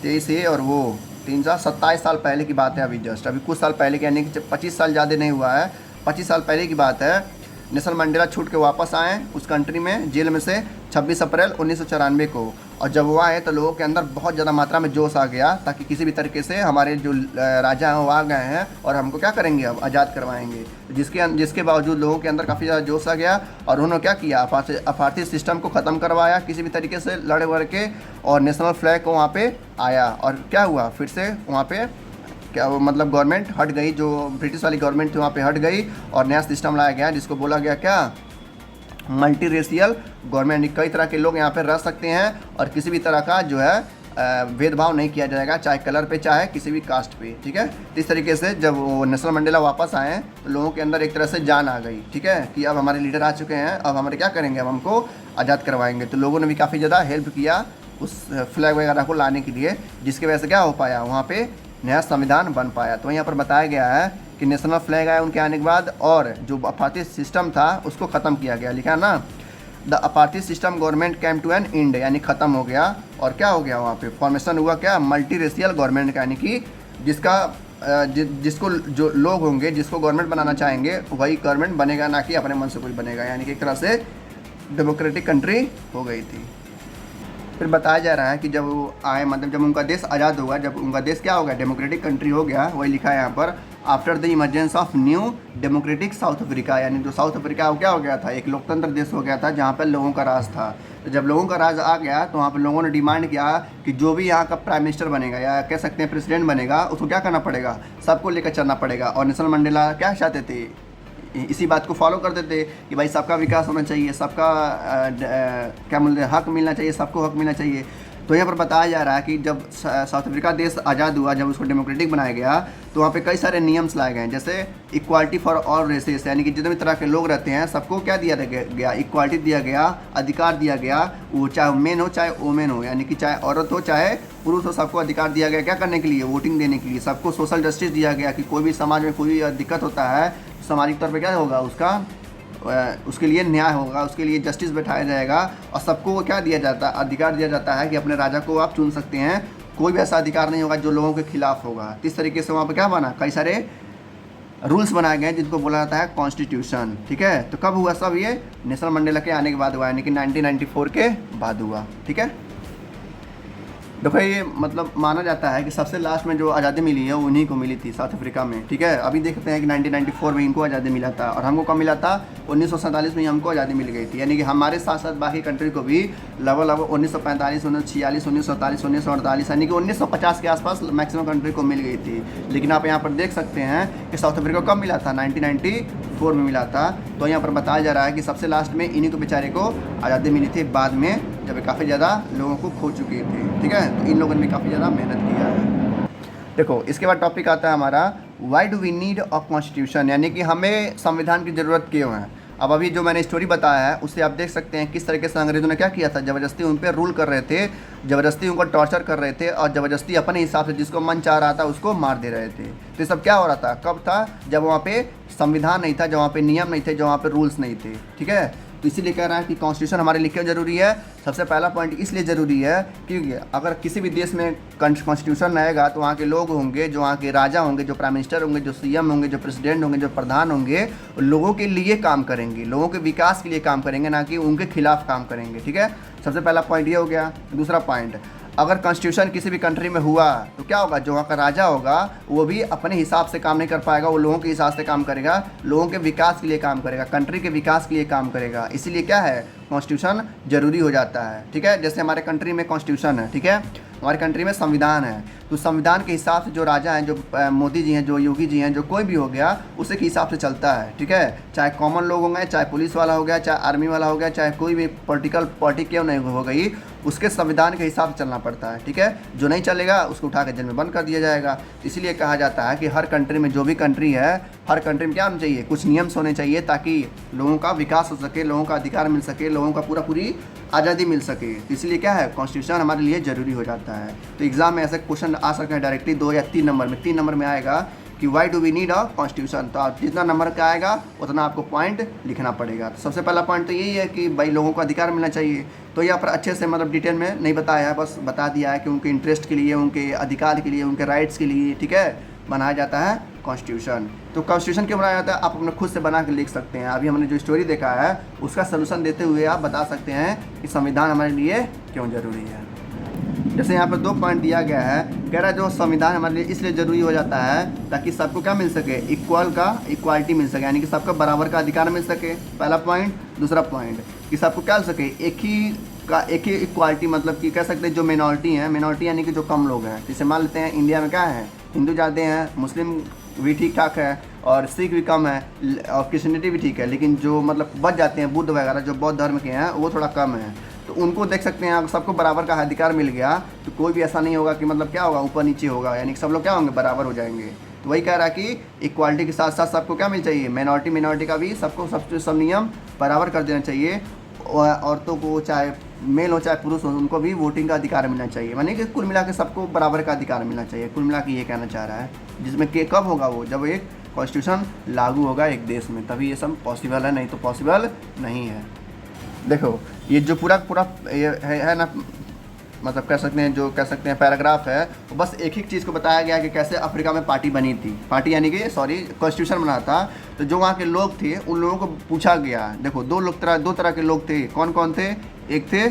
23 है और वो 27 साल पहले की बात है। अभी जस्ट अभी कुछ साल पहले की, यानी कि 25 साल ज़्यादा नहीं हुआ है, 25 साल पहले की बात है। नेल्सन मंडेला छूट के वापस आए उस कंट्री में जेल में से 26 अप्रैल 1994 को। और जब वो आए तो लोगों के अंदर बहुत ज़्यादा मात्रा में जोश आ गया, ताकि किसी भी तरीके से हमारे जो राजा हैं वो आ गए हैं और हमको क्या करेंगे, अब आज़ाद करवाएंगे। जिसके बावजूद लोगों के अंदर काफ़ी ज़्यादा जोश आ गया और उन्होंने क्या किया, अपार्थाइड सिस्टम को ख़त्म करवाया किसी भी तरीके से लड़ वड़ के, और नेशनल फ्लैग को वहाँ पर आया। और क्या हुआ, फिर से वहाँ पर क्या वो मतलब गवर्नमेंट हट गई, जो ब्रिटिश वाली गवर्नमेंट थी वहाँ पे हट गई और नया सिस्टम लाया गया जिसको बोला गया क्या, मल्टी रेशियल गवर्नमेंट। कई तरह के लोग यहाँ पे रह सकते हैं और किसी भी तरह का जो है भेदभाव नहीं किया जाएगा, चाहे कलर पे चाहे किसी भी कास्ट पे, ठीक है। इस तरीके से जब वो नेल्सन मंडेला वापस आए तो लोगों के अंदर एक तरह से जान आ गई, ठीक है, कि अब हमारे लीडर आ चुके हैं, अब हमारे क्या करेंगे, अब हमको आज़ाद करवाएंगे। तो लोगों ने भी काफ़ी ज़्यादा हेल्प किया उस फ्लैग वगैरह को लाने के लिए, जिसकी वजह से क्या हो पाया, वहाँ पर नया संविधान बन पाया। तो यहाँ पर बताया गया है कि नेशनल फ्लैग आया उनके आने के बाद, और जो अपार्थाइड सिस्टम था उसको ख़त्म किया गया। लिखा है ना, the apartheid system government came to an end, यानी ख़त्म हो गया। और क्या हो गया, वहाँ पे फॉर्मेशन हुआ क्या, मल्टी रेशियल गवर्नमेंट का, यानी कि जिसको जो लोग होंगे जिसको गवर्नमेंट बनाना चाहेंगे वही गवर्नमेंट बनेगा, ना कि अपने मन से कोई बनेगा। यानी कि एक तरह से डेमोक्रेटिक कंट्री हो गई थी। फिर बताया जा रहा है कि जब वो आए, मतलब जब उनका देश आज़ाद होगा, जब उनका देश क्या हो गया, डेमोक्रेटिक कंट्री हो गया, वही लिखा है यहाँ पर, after the emergence of new democratic south Africa, यानी जो साउथ अफ्रीका वो क्या हो गया था, एक लोकतंत्र देश हो गया था जहाँ पर लोगों का राज था। तो जब लोगों का राज आ गया तो वहाँ पर लोगों ने डिमांड किया कि जो भी यहाँ का प्राइम मिनिस्टर बनेगा या कह सकते हैं प्रेसिडेंट बनेगा, उसको क्या करना पड़ेगा, सबको लेकर चलना पड़ेगा। और नेल्सन मंडेला क्या चाहते थे, इसी बात को फॉलो करते थे कि भाई सबका विकास होना चाहिए, सबका क्या बोलते हैं, हक मिलना चाहिए, सबको हक मिलना चाहिए। तो यहाँ पर बताया जा रहा है कि जब साउथ अफ्रीका देश आज़ाद हुआ, जब उसको डेमोक्रेटिक बनाया गया, तो वहाँ पे कई सारे नियम्स लाए गए, जैसे इक्वालिटी फॉर ऑल रेसेस, यानी कि जितने भी तरह के लोग रहते हैं सबको क्या दिया गया, इक्वालिटी दिया गया, अधिकार दिया गया। वो चाहे मेन हो चाहे वोमेन हो, यानी कि चाहे औरत हो चाहे पुरुष हो, सबको अधिकार दिया गया। क्या करने के लिए, वोटिंग देने के लिए। सबको सोशल जस्टिस दिया गया कि कोई भी समाज में कोई दिक्कत होता है, सामाजिक तौर पर क्या होगा, उसके लिए न्याय होगा, उसके लिए जस्टिस बैठाया जाएगा। और सबको क्या दिया जाता है, अधिकार दिया जाता है कि अपने राजा को आप चुन सकते हैं, कोई भी ऐसा अधिकार नहीं होगा जो लोगों के खिलाफ होगा। इस तरीके से वहाँ पर क्या बना, कई सारे रूल्स बनाए गए जिनको बोला जाता है कॉन्स्टिट्यूशन, ठीक है। तो कब हुआ सब ये, नेल्सन मंडेला के आने के बाद हुआ, यानी कि 1994 के बाद हुआ, ठीक है। देखो ये मतलब माना जाता है कि सबसे लास्ट में जो आज़ादी मिली है वो उन्हीं को मिली थी, साउथ अफ्रीका में, ठीक है। अभी देखते हैं कि 1994 में इनको आज़ादी मिला था, और हमको कब मिला था, 1947 में हमको आज़ादी मिल गई थी। यानी कि हमारे साथ साथ बाकी कंट्री को भी लगभग 1945, 1946, 1947, 1948, यानी कि 1950 के आसपास मैक्सिमम कंट्री को मिल गई थी। लेकिन आप यहाँ पर देख सकते हैं कि साउथ अफ्रीका कब मिला था, 1994 में मिला था। तो यहाँ पर बताया जा रहा है कि सबसे लास्ट में इन्हीं को बेचारे को आज़ादी मिली थी, बाद में जब काफ़ी ज़्यादा लोगों को खो चुकी थी, ठीक है। तो इन लोगों ने काफ़ी ज़्यादा मेहनत किया है। देखो इसके बाद टॉपिक आता है हमारा why do we need a constitution, यानी कि हमें संविधान की ज़रूरत क्यों है। अब अभी जो मैंने स्टोरी बताया है उससे आप देख सकते हैं किस तरीके से अंग्रेज़ों ने क्या किया था, ज़बरदस्ती उन पर रूल कर रहे थे, ज़बरदस्ती उनको टॉर्चर कर रहे थे, और ज़बरदस्ती अपने हिसाब से जिसको मन चाह रहा था उसको मार दे रहे थे। तो ये सब क्या हो रहा था, कब था, जब वहाँ पे संविधान नहीं था, जब वहाँ पे नियम नहीं थे, जब वहाँ पे रूल्स नहीं थे, ठीक है। तो इसीलिए कह रहा है कि कॉन्स्टिट्यूशन हमारे लिए क्यों ज़रूरी है। सबसे पहला पॉइंट इसलिए ज़रूरी है क्योंकि अगर किसी भी देश में कॉन्स्टिट्यूशन रहेगा तो वहाँ के लोग होंगे, जो वहाँ के राजा होंगे, जो प्राइम मिनिस्टर होंगे, जो CM होंगे, जो प्रेसिडेंट होंगे, जो प्रधान होंगे, लोगों के लिए काम करेंगे, लोगों के विकास के लिए काम करेंगे, ना कि उनके खिलाफ काम करेंगे, ठीक है। सबसे पहला पॉइंट ये हो गया। दूसरा पॉइंट, अगर कॉन्स्टिट्यूशन किसी भी कंट्री में हुआ तो क्या होगा, जो वहाँ का राजा होगा वो भी अपने हिसाब से काम नहीं कर पाएगा, वो लोगों के हिसाब से काम करेगा, लोगों के विकास के लिए काम करेगा, कंट्री के विकास के लिए काम करेगा। इसीलिए क्या है, कॉन्स्टिट्यूशन जरूरी हो जाता है। ठीक है, जैसे हमारे कंट्री में कॉन्स्टिट्यूशन है, ठीक है, हमारे कंट्री में संविधान है, तो संविधान के हिसाब से जो राजा हैं, जो मोदी जी हैं, जो योगी जी हैं, जो कोई भी हो गया उसी के हिसाब से चलता है। ठीक है, चाहे कॉमन लोग हो गए, चाहे पुलिस वाला हो गया, चाहे आर्मी वाला हो गया, चाहे कोई भी पॉलिटिकल पार्टी क्यों नहीं हो गई, उसके संविधान के हिसाब से चलना पड़ता है। ठीक है, जो नहीं चलेगा उसको उठा के जेल में बंद कर दिया जाएगा। इसीलिए कहा जाता है कि हर कंट्री में, जो भी कंट्री है, हर कंट्री में क्या होना चाहिए, कुछ नियम्स होने चाहिए ताकि लोगों का विकास हो सके, लोगों का अधिकार मिल सके, लोगों का पूरी आज़ादी मिल सके। इसलिए क्या है, कॉन्स्टिट्यूशन हमारे लिए ज़रूरी हो जाता है। तो एग्जाम में ऐसे क्वेश्चन आ सकते हैं डायरेक्टली 2 या 3 नंबर में। 3 नंबर में आएगा कि why do we need a constitution, तो आप जितना नंबर का आएगा उतना आपको पॉइंट लिखना पड़ेगा। तो सबसे पहला पॉइंट तो यही है कि भाई लोगों को अधिकार मिलना चाहिए। तो यहाँ पर अच्छे से मतलब डिटेल में नहीं बताया है, बस बता दिया है कि उनके इंटरेस्ट के लिए, उनके अधिकार के लिए, उनके राइट्स के लिए, ठीक है, बनाया जाता है कॉन्स्टिट्यूशन। तो कॉन्स्टिट्यूशन क्यों बनाया जाता है, आप अपने खुद से बना के लिख सकते हैं। अभी हमने जो स्टोरी देखा है उसका सलूशन देते हुए आप बता सकते हैं कि संविधान हमारे लिए क्यों ज़रूरी है। जैसे यहाँ पर 2 पॉइंट दिया गया है, कह रहा है जो संविधान हमारे लिए इसलिए ज़रूरी हो जाता है ताकि सबको क्या मिल सके, इक्वालिटी मिल सके, यानी कि सबको बराबर का अधिकार मिल सके, पहला पॉइंट। दूसरा पॉइंट कि सबको क्या मिल सके, एक ही इक्वालिटी, मतलब कि कह सकते हैं जो मिनॉरिटी हैं, मिनॉरिटी यानी कि जो कम लोग हैं, जैसे मान लेते हैं इंडिया में क्या है, हिंदू ज़्यादा हैं, मुस्लिम भी ठीक ठाक है, और सिख भी कम है, और क्रिश्चियनिटी भी ठीक है, लेकिन जो मतलब बच जाते हैं बुद्ध वगैरह जो बौद्ध धर्म के हैं वो थोड़ा कम है। तो उनको देख सकते हैं, अगर सबको बराबर का अधिकार मिल गया तो कोई भी ऐसा नहीं होगा कि मतलब क्या होगा, ऊपर नीचे होगा, यानी कि सब लोग क्या होंगे, बराबर हो जाएंगे। तो वही कह रहा है कि इक्वालिटी के साथ साथ सबको क्या मिल चाहिए, मिनॉरिटी का भी सबको सब नियम बराबर कर देना चाहिए। औरतों को चाहे मेल हो चाहे पुरुष हो, उनको भी वोटिंग का अधिकार मिलना चाहिए, यानी कि कुल मिला के सबको बराबर का अधिकार मिलना चाहिए। कुल मिला के ये कहना चाह रहा है, जिसमें कि कब होगा वो, जब एक कॉन्स्टिट्यूशन लागू होगा एक देश में, तभी ये सब पॉसिबल है, नहीं तो पॉसिबल नहीं है। देखो ये जो पूरा ये है ना, मतलब कह सकते हैं पैराग्राफ है, वो बस एक ही चीज़ को बताया गया कि कैसे अफ्रीका में पार्टी बनी थी, पार्टी यानी कि कॉन्स्टिट्यूशन बना था। तो जो वहाँ के लोग थे उन लोगों को पूछा गया, देखो दो तरह के लोग थे, कौन कौन थे, एक थे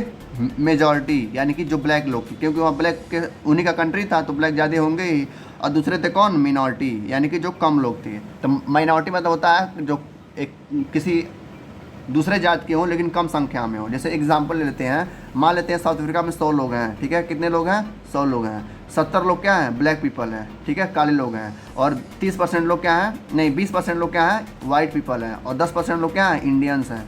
मेजॉरिटी यानी कि जो ब्लैक लोग थे, क्योंकि वहाँ ब्लैक के उन्हीं का कंट्री था तो ब्लैक ज़्यादा होंगे ही, और दूसरे थे कौन, मिनॉरिटी यानी कि जो कम लोग थे। तो माइनॉरिटी मतलब होता है जो एक किसी दूसरे जात के हों लेकिन कम संख्या में हो। जैसे एग्जांपल ले लेते हैं, मान लेते हैं साउथ अफ्रीका में 100 लोग हैं, ठीक है, कितने लोग हैं, 100 लोग हैं, 70 लोग क्या हैं, ब्लैक पीपल हैं, ठीक है, काले लोग हैं, और 30% लोग क्या हैं, नहीं 20% लोग क्या हैं, वाइट पीपल हैं, और 10% लोग क्या हैं, इंडियंस हैं।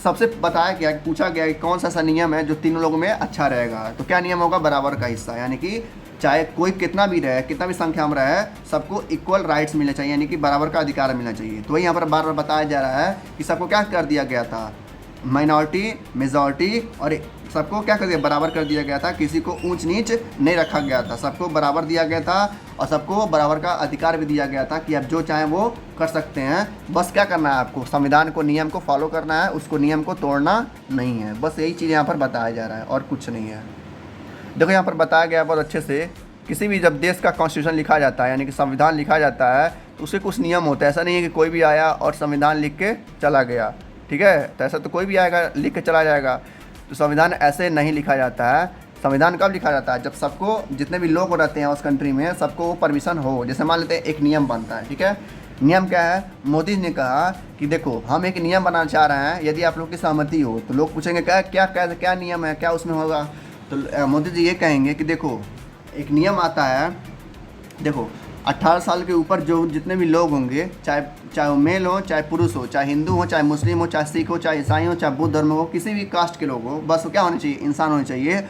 सबसे बताया गया, पूछा गया कि कौन सा ऐसा नियम है जो तीनों लोगों में अच्छा रहेगा। तो क्या नियम होगा, बराबर का हिस्सा, यानी कि चाहे कोई कितना भी रहे, कितना भी संख्या में रहे, सबको इक्वल राइट्स मिलने चाहिए, यानी कि बराबर का अधिकार मिलना चाहिए। तो वही यहाँ पर बार बार बताया जा रहा है कि सबको क्या कर दिया गया था, माइनॉरिटी, मेजॉरिटी, और सबको क्या कर दिया, बराबर कर दिया गया था, किसी को ऊंच नीच नहीं रखा गया था, सबको बराबर दिया गया था, और सबको बराबर का अधिकार भी दिया गया था कि आप जो चाहें वो कर सकते हैं। बस क्या करना है आपको, संविधान को, नियम को फॉलो करना है, उसको नियम को तोड़ना नहीं है। बस यही चीज़ यहाँ पर बताया जा रहा है और कुछ नहीं है। देखो यहाँ पर बताया गया बहुत अच्छे से, किसी भी जब देश का कॉन्स्टिट्यूशन लिखा जाता है यानी कि संविधान लिखा जाता है तो उसके कुछ नियम होते हैं। ऐसा नहीं है कि कोई भी आया और संविधान लिख के चला गया, ठीक है, तो ऐसा तो कोई भी आएगा लिख के चला जाएगा। तो संविधान ऐसे नहीं लिखा जाता है। संविधान कब लिखा जाता है, जब सबको, जितने भी लोग रहते हैं उस कंट्री में, सबको परमिशन हो। जैसे मान लेते हैं एक नियम बनता है, ठीक है, नियम क्या है, मोदी जी ने कहा कि देखो हम एक नियम बनाना चाह रहे हैं, यदि आप लोग की सहमति हो। तो लोग पूछेंगे क्या नियम है, क्या उसमें होगा। तो मोदी जी ये कहेंगे कि देखो एक नियम आता है, देखो 18 साल के ऊपर जो जितने भी लोग होंगे, चाहे वो मेल हो, चाहे पुरुष हो, चाहे हिंदू हो, चाहे मुस्लिम हो, चाहे सिख हो, चाहे ईसाई हो, चाहे बुद्ध धर्म हो, किसी भी कास्ट के लोग हो, बस वो क्या होने चाहिए, इंसान होने चाहिए।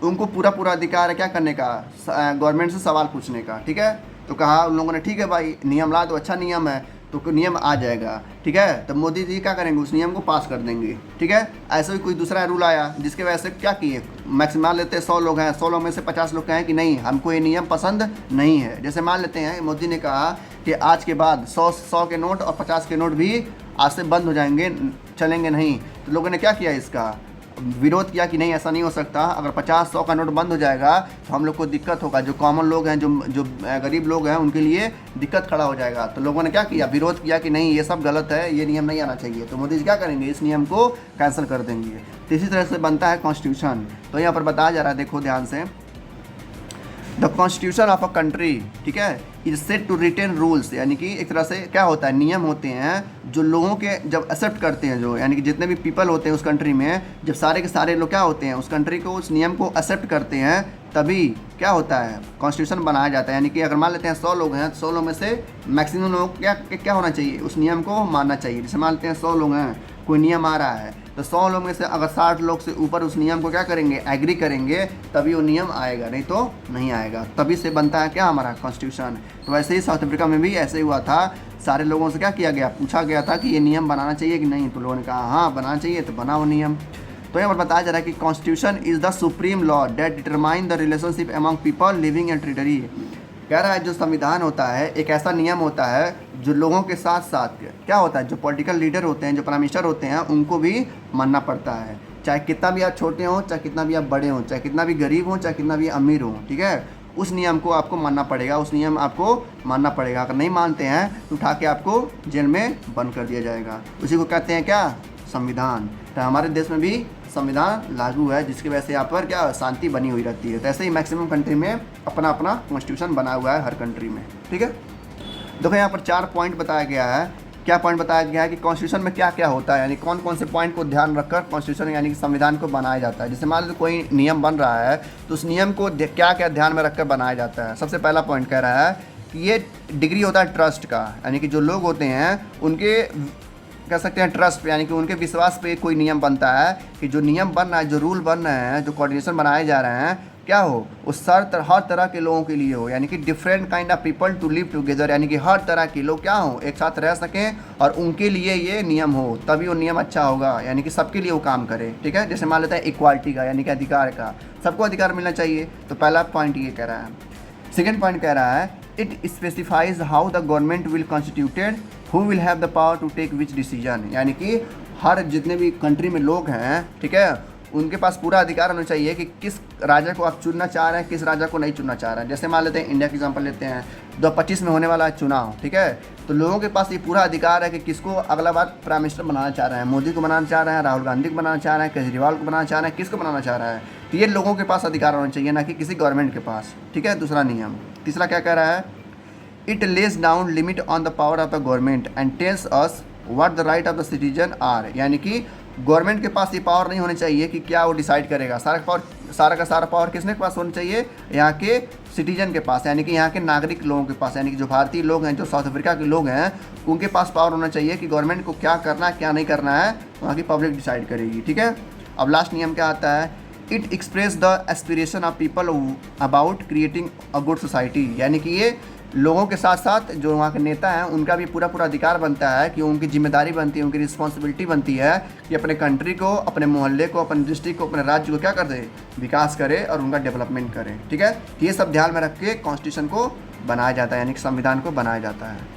उनको पूरा अधिकार है क्या करने का, गवर्नमेंट से सवाल पूछने का, ठीक है। तो कहा उन लोगों ने, ठीक है भाई नियम ला दो, अच्छा नियम है, तो नियम आ जाएगा, ठीक है। तब मोदी जी क्या करेंगे, उस नियम को पास कर देंगे, ठीक है। ऐसे ही कोई दूसरा रूल आया जिसके वजह से क्या किए, मैक्सिमम लेते हैं 100 लोग हैं, 100 लोग में से 50 लोग कहें कि नहीं हमको ये नियम पसंद नहीं है। जैसे मान लेते हैं मोदी ने कहा कि आज के बाद 100 के नोट और 50 के नोट भी आज से बंद हो जाएंगे, चलेंगे नहीं। तो लोगों ने क्या किया, इसका विरोध किया कि नहीं ऐसा नहीं हो सकता, अगर 50-100 का नोट बंद हो जाएगा तो हम लोग को दिक्कत होगा, जो कॉमन लोग हैं, जो गरीब लोग हैं, उनके लिए दिक्कत खड़ा हो जाएगा। तो लोगों ने क्या किया, विरोध किया कि नहीं ये सब गलत है, ये नियम नहीं आना चाहिए। तो मोदी जी क्या करेंगे, इस नियम को कैंसिल कर देंगे। तो इसी तरह से बनता है कॉन्स्टिट्यूशन। तो यहाँ पर बताया जा रहा है, देखो ध्यान से, the constitution of a country, ठीक है, is set to written rules, यानी कि एक तरह से क्या होता है, नियम होते हैं जो लोगों के जब एक्सेप्ट करते हैं, जो यानी कि जितने भी पीपल होते हैं उस कंट्री में, जब सारे के सारे लोग क्या होते हैं उस कंट्री को, उस नियम को एक्सेप्ट करते हैं, तभी क्या होता है कॉन्स्टिट्यूशन बनाया जाता है। यानी कि अगर मान लेते हैं 100 लोग हैं, 100 लोग में से मैक्सिमम लोग क्या होना चाहिए, उस नियम को मानना चाहिए। जैसे मान लेते हैं 100 लोग हैं, कोई नियम आ रहा है, तो 100 लोग में से अगर 60 लोग से ऊपर उस नियम को क्या करेंगे, एग्री करेंगे, तभी वो नियम आएगा, नहीं तो नहीं आएगा। तभी से बनता है क्या, हमारा कॉन्स्टिट्यूशन। तो वैसे ही साउथ अफ्रीका में भी ऐसे ही हुआ था, सारे लोगों से क्या किया गया, पूछा गया था कि ये नियम बनाना चाहिए कि नहीं, तो लोगों ने कहा हाँ बनाना चाहिए, तो बना वो नियम। तो यहाँ पर बताया जा रहा है कि constitution is the supreme law that determine the relationship among people living in territory. कह रहा है जो संविधान होता है एक ऐसा नियम होता है जो लोगों के साथ साथ क्या होता है, जो पॉलिटिकल लीडर होते हैं, जो प्राइम मिनिस्टर होते हैं, उनको भी मानना पड़ता है, चाहे कितना भी आप छोटे हों, चाहे कितना भी आप बड़े हों, चाहे कितना भी गरीब हों, चाहे कितना भी अमीर हों, ठीक है, उस नियम को आपको मानना पड़ेगा, उस नियम आपको मानना पड़ेगा। अगर नहीं मानते हैं तो उठा के आपको जेल में बंद कर दिया जाएगा। उसी को कहते हैं क्या, संविधान। तो हमारे देश में भी संविधान लागू है, जिसकी वजह से यहाँ पर क्या शांति बनी हुई रहती है। तो ऐसे ही मैक्सिमम कंट्री में अपना अपना कॉन्स्टिट्यूशन बना हुआ है हर कंट्री में, ठीक है। देखो यहाँ पर 4 पॉइंट बताया गया है। क्या पॉइंट बताया गया है कि कॉन्स्टिट्यूशन में क्या क्या होता है, यानी कौन कौन से पॉइंट को ध्यान रखकर कॉन्स्टिट्यूशन यानी कि संविधान को बनाया जाता है। जैसे मान लो कोई नियम बन रहा है तो उस नियम को क्या क्या ध्यान में रखकर बनाया जाता है। सबसे पहला पॉइंट कह रहा है कि ये डिग्री होता है ट्रस्ट का, यानी कि जो लोग होते हैं उनके कह सकते हैं ट्रस्ट पे, यानी कि उनके विश्वास पे कोई नियम बनता है कि जो नियम बन रहा है, जो रूल बन रहे हैं, जो कोऑर्डिनेशन बनाए जा रहे हैं, क्या हो, उस हर तरह के लोगों के लिए हो, यानी कि different kind of people to live together, यानी कि हर तरह के लोग क्या हो, एक साथ रह सकें और उनके लिए ये नियम हो, तभी वो नियम अच्छा होगा, यानी कि सबके लिए वो काम करे, ठीक है। जैसे मान लेते हैं इक्वालिटी का, यानी कि अधिकार का, सबको अधिकार मिलना चाहिए। तो पहला पॉइंट ये कह रहा है। सेकेंड पॉइंट कह रहा है it specifies how the government will constituted who will have the power to take which decision, यानी कि हर जितने भी कंट्री में लोग हैं, ठीक है, उनके पास पूरा अधिकार होना चाहिए कि किस राजा को आप चुनना चाह रहे हैं, किस राजा को नहीं चुनना चाह रहे हैं। जैसे मान लेते हैं इंडिया का एग्जांपल लेते हैं, 2025 में होने वाला है चुनाव, ठीक है, तो लोगों के पास ये पूरा अधिकार है कि किसको अगला बार प्राइम मिनिस्टर बनाना चाह रहे हैं, मोदी को बनाना चाह रहे हैं, राहुल गांधी को बनाना चाह रहे हैं, केजरीवाल को बनाना चाह रहे हैं, किसको बनाना चाह रहा है। तो ये लोगों के पास अधिकार होना चाहिए, ना कि किसी गवर्नमेंट के पास, ठीक है। दूसरा नियम। तीसरा क्या कह रहा है, it lays down limit on the power of the government and tells us what the right of the citizen are, यानी कि गवर्नमेंट के पास ये पावर नहीं होनी चाहिए कि क्या वो डिसाइड करेगा। सारा का सारा पावर किसने के पास होना चाहिए, यहाँ के सिटीजन के पास, यानी कि यहाँ के नागरिक लोगों के पास, यानी कि जो भारतीय लोग हैं, जो साउथ अफ्रीका के लोग हैं, उनके पास पावर होना चाहिए कि गवर्नमेंट को क्या करना है क्या नहीं करना है, वहाँ की पब्लिक डिसाइड करेगी, ठीक है। अब लास्ट नियम क्या आता है, it express the aspiration of people about creating a good society, यानी कि ये लोगों के साथ साथ जो वहाँ के नेता हैं उनका भी पूरा अधिकार बनता है कि उनकी जिम्मेदारी बनती है, उनकी रिस्पॉन्सिबिलिटी बनती है कि अपने कंट्री को, अपने मोहल्ले को, अपने डिस्ट्रिक्ट को, अपने राज्य को क्या कर दे, विकास करे और उनका डेवलपमेंट करे, ठीक है। ये सब ध्यान में रख के कॉन्स्टिट्यूशन को बनाया जाता है, यानी कि संविधान को बनाया जाता है।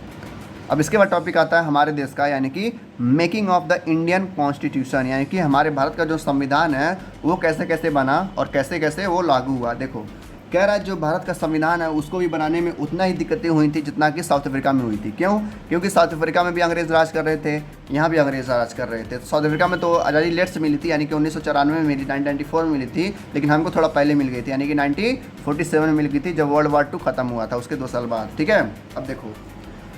अब इसके बाद टॉपिक आता है हमारे देश का, यानी कि making of the Indian constitution, यानी कि हमारे भारत का जो संविधान है वो कैसे कैसे बना और कैसे कैसे वो लागू हुआ। देखो कह रहा है जो भारत का संविधान है उसको भी बनाने में उतना ही दिक्कतें हुई थी जितना कि साउथ अफ्रीका में हुई थी। क्यों? क्योंकि साउथ अफ्रीका में भी अंग्रेज़ राज कर रहे थे, यहाँ भी अंग्रेज़ राज कर रहे थे। तो साउथ अफ्रीका में तो आज़ादी लेट से मिली थी, यानी कि 1994 में मिली, 1994 में मिली थी, लेकिन हमको थोड़ा पहले मिल गई थी, यानी कि 1947 में मिल गई थी, जब वर्ल्ड वार 2 खत्म हुआ था, उसके 2 साल बाद, ठीक है। अब देखो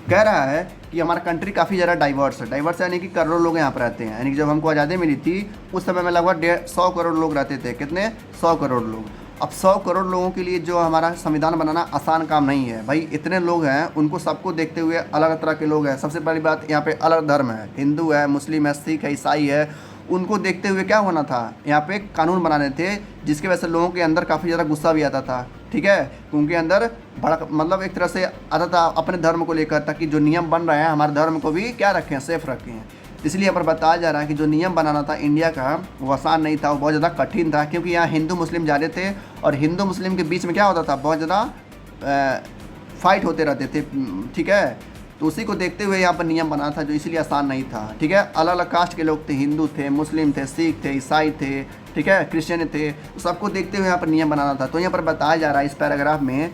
कह रहा है कि हमारा कंट्री काफ़ी ज़्यादा डाइवर्स है, यानी कि करोड़ों लोग यहाँ पर रहते हैं, यानी कि जब हमको आज़ादी मिली थी उस समय में लगभग 100 करोड़ लोग रहते थे। कितने? 100 करोड़ लोग। अब 100 करोड़ लोगों के लिए जो हमारा संविधान बनाना आसान काम नहीं है भाई। इतने लोग हैं, उनको सबको देखते हुए अलग तरह के लोग हैं। सबसे पहली बात, यहाँ पे अलग धर्म है, हिंदू है, मुस्लिम है, सिख है, ईसाई है। उनको देखते हुए क्या होना था, यहाँ पे कानून बनाने थे, जिसकी वजह से लोगों के अंदर काफ़ी ज़्यादा गुस्सा भी आता था, ठीक है। उनके अंदर बड़ा मतलब एक तरह से आता था अपने धर्म को लेकर, ताकि जो नियम बन रहे हैं हमारे धर्म को भी क्या रखें, सेफ रखें। इसलिए यहाँ पर बताया जा रहा है कि जो नियम बनाना था इंडिया का वो आसान नहीं था, वो बहुत ज़्यादा कठिन था, क्योंकि यहाँ हिंदू मुस्लिम ज़्यादा थे और हिंदू मुस्लिम के बीच में क्या होता था, बहुत ज़्यादा फाइट होते रहते थे, ठीक है। तो उसी को देखते हुए यहाँ पर नियम बना था, जो इसलिए आसान नहीं था, ठीक है। अलग अलग कास्ट के लोग थे, हिंदू थे, मुस्लिम थे, सिख थे, ईसाई थे, ठीक है, क्रिश्चियन थे, तो सबको देखते हुए यहाँ पर नियम बनाना था। तो यहाँ पर बताया जा रहा है इस पैराग्राफ में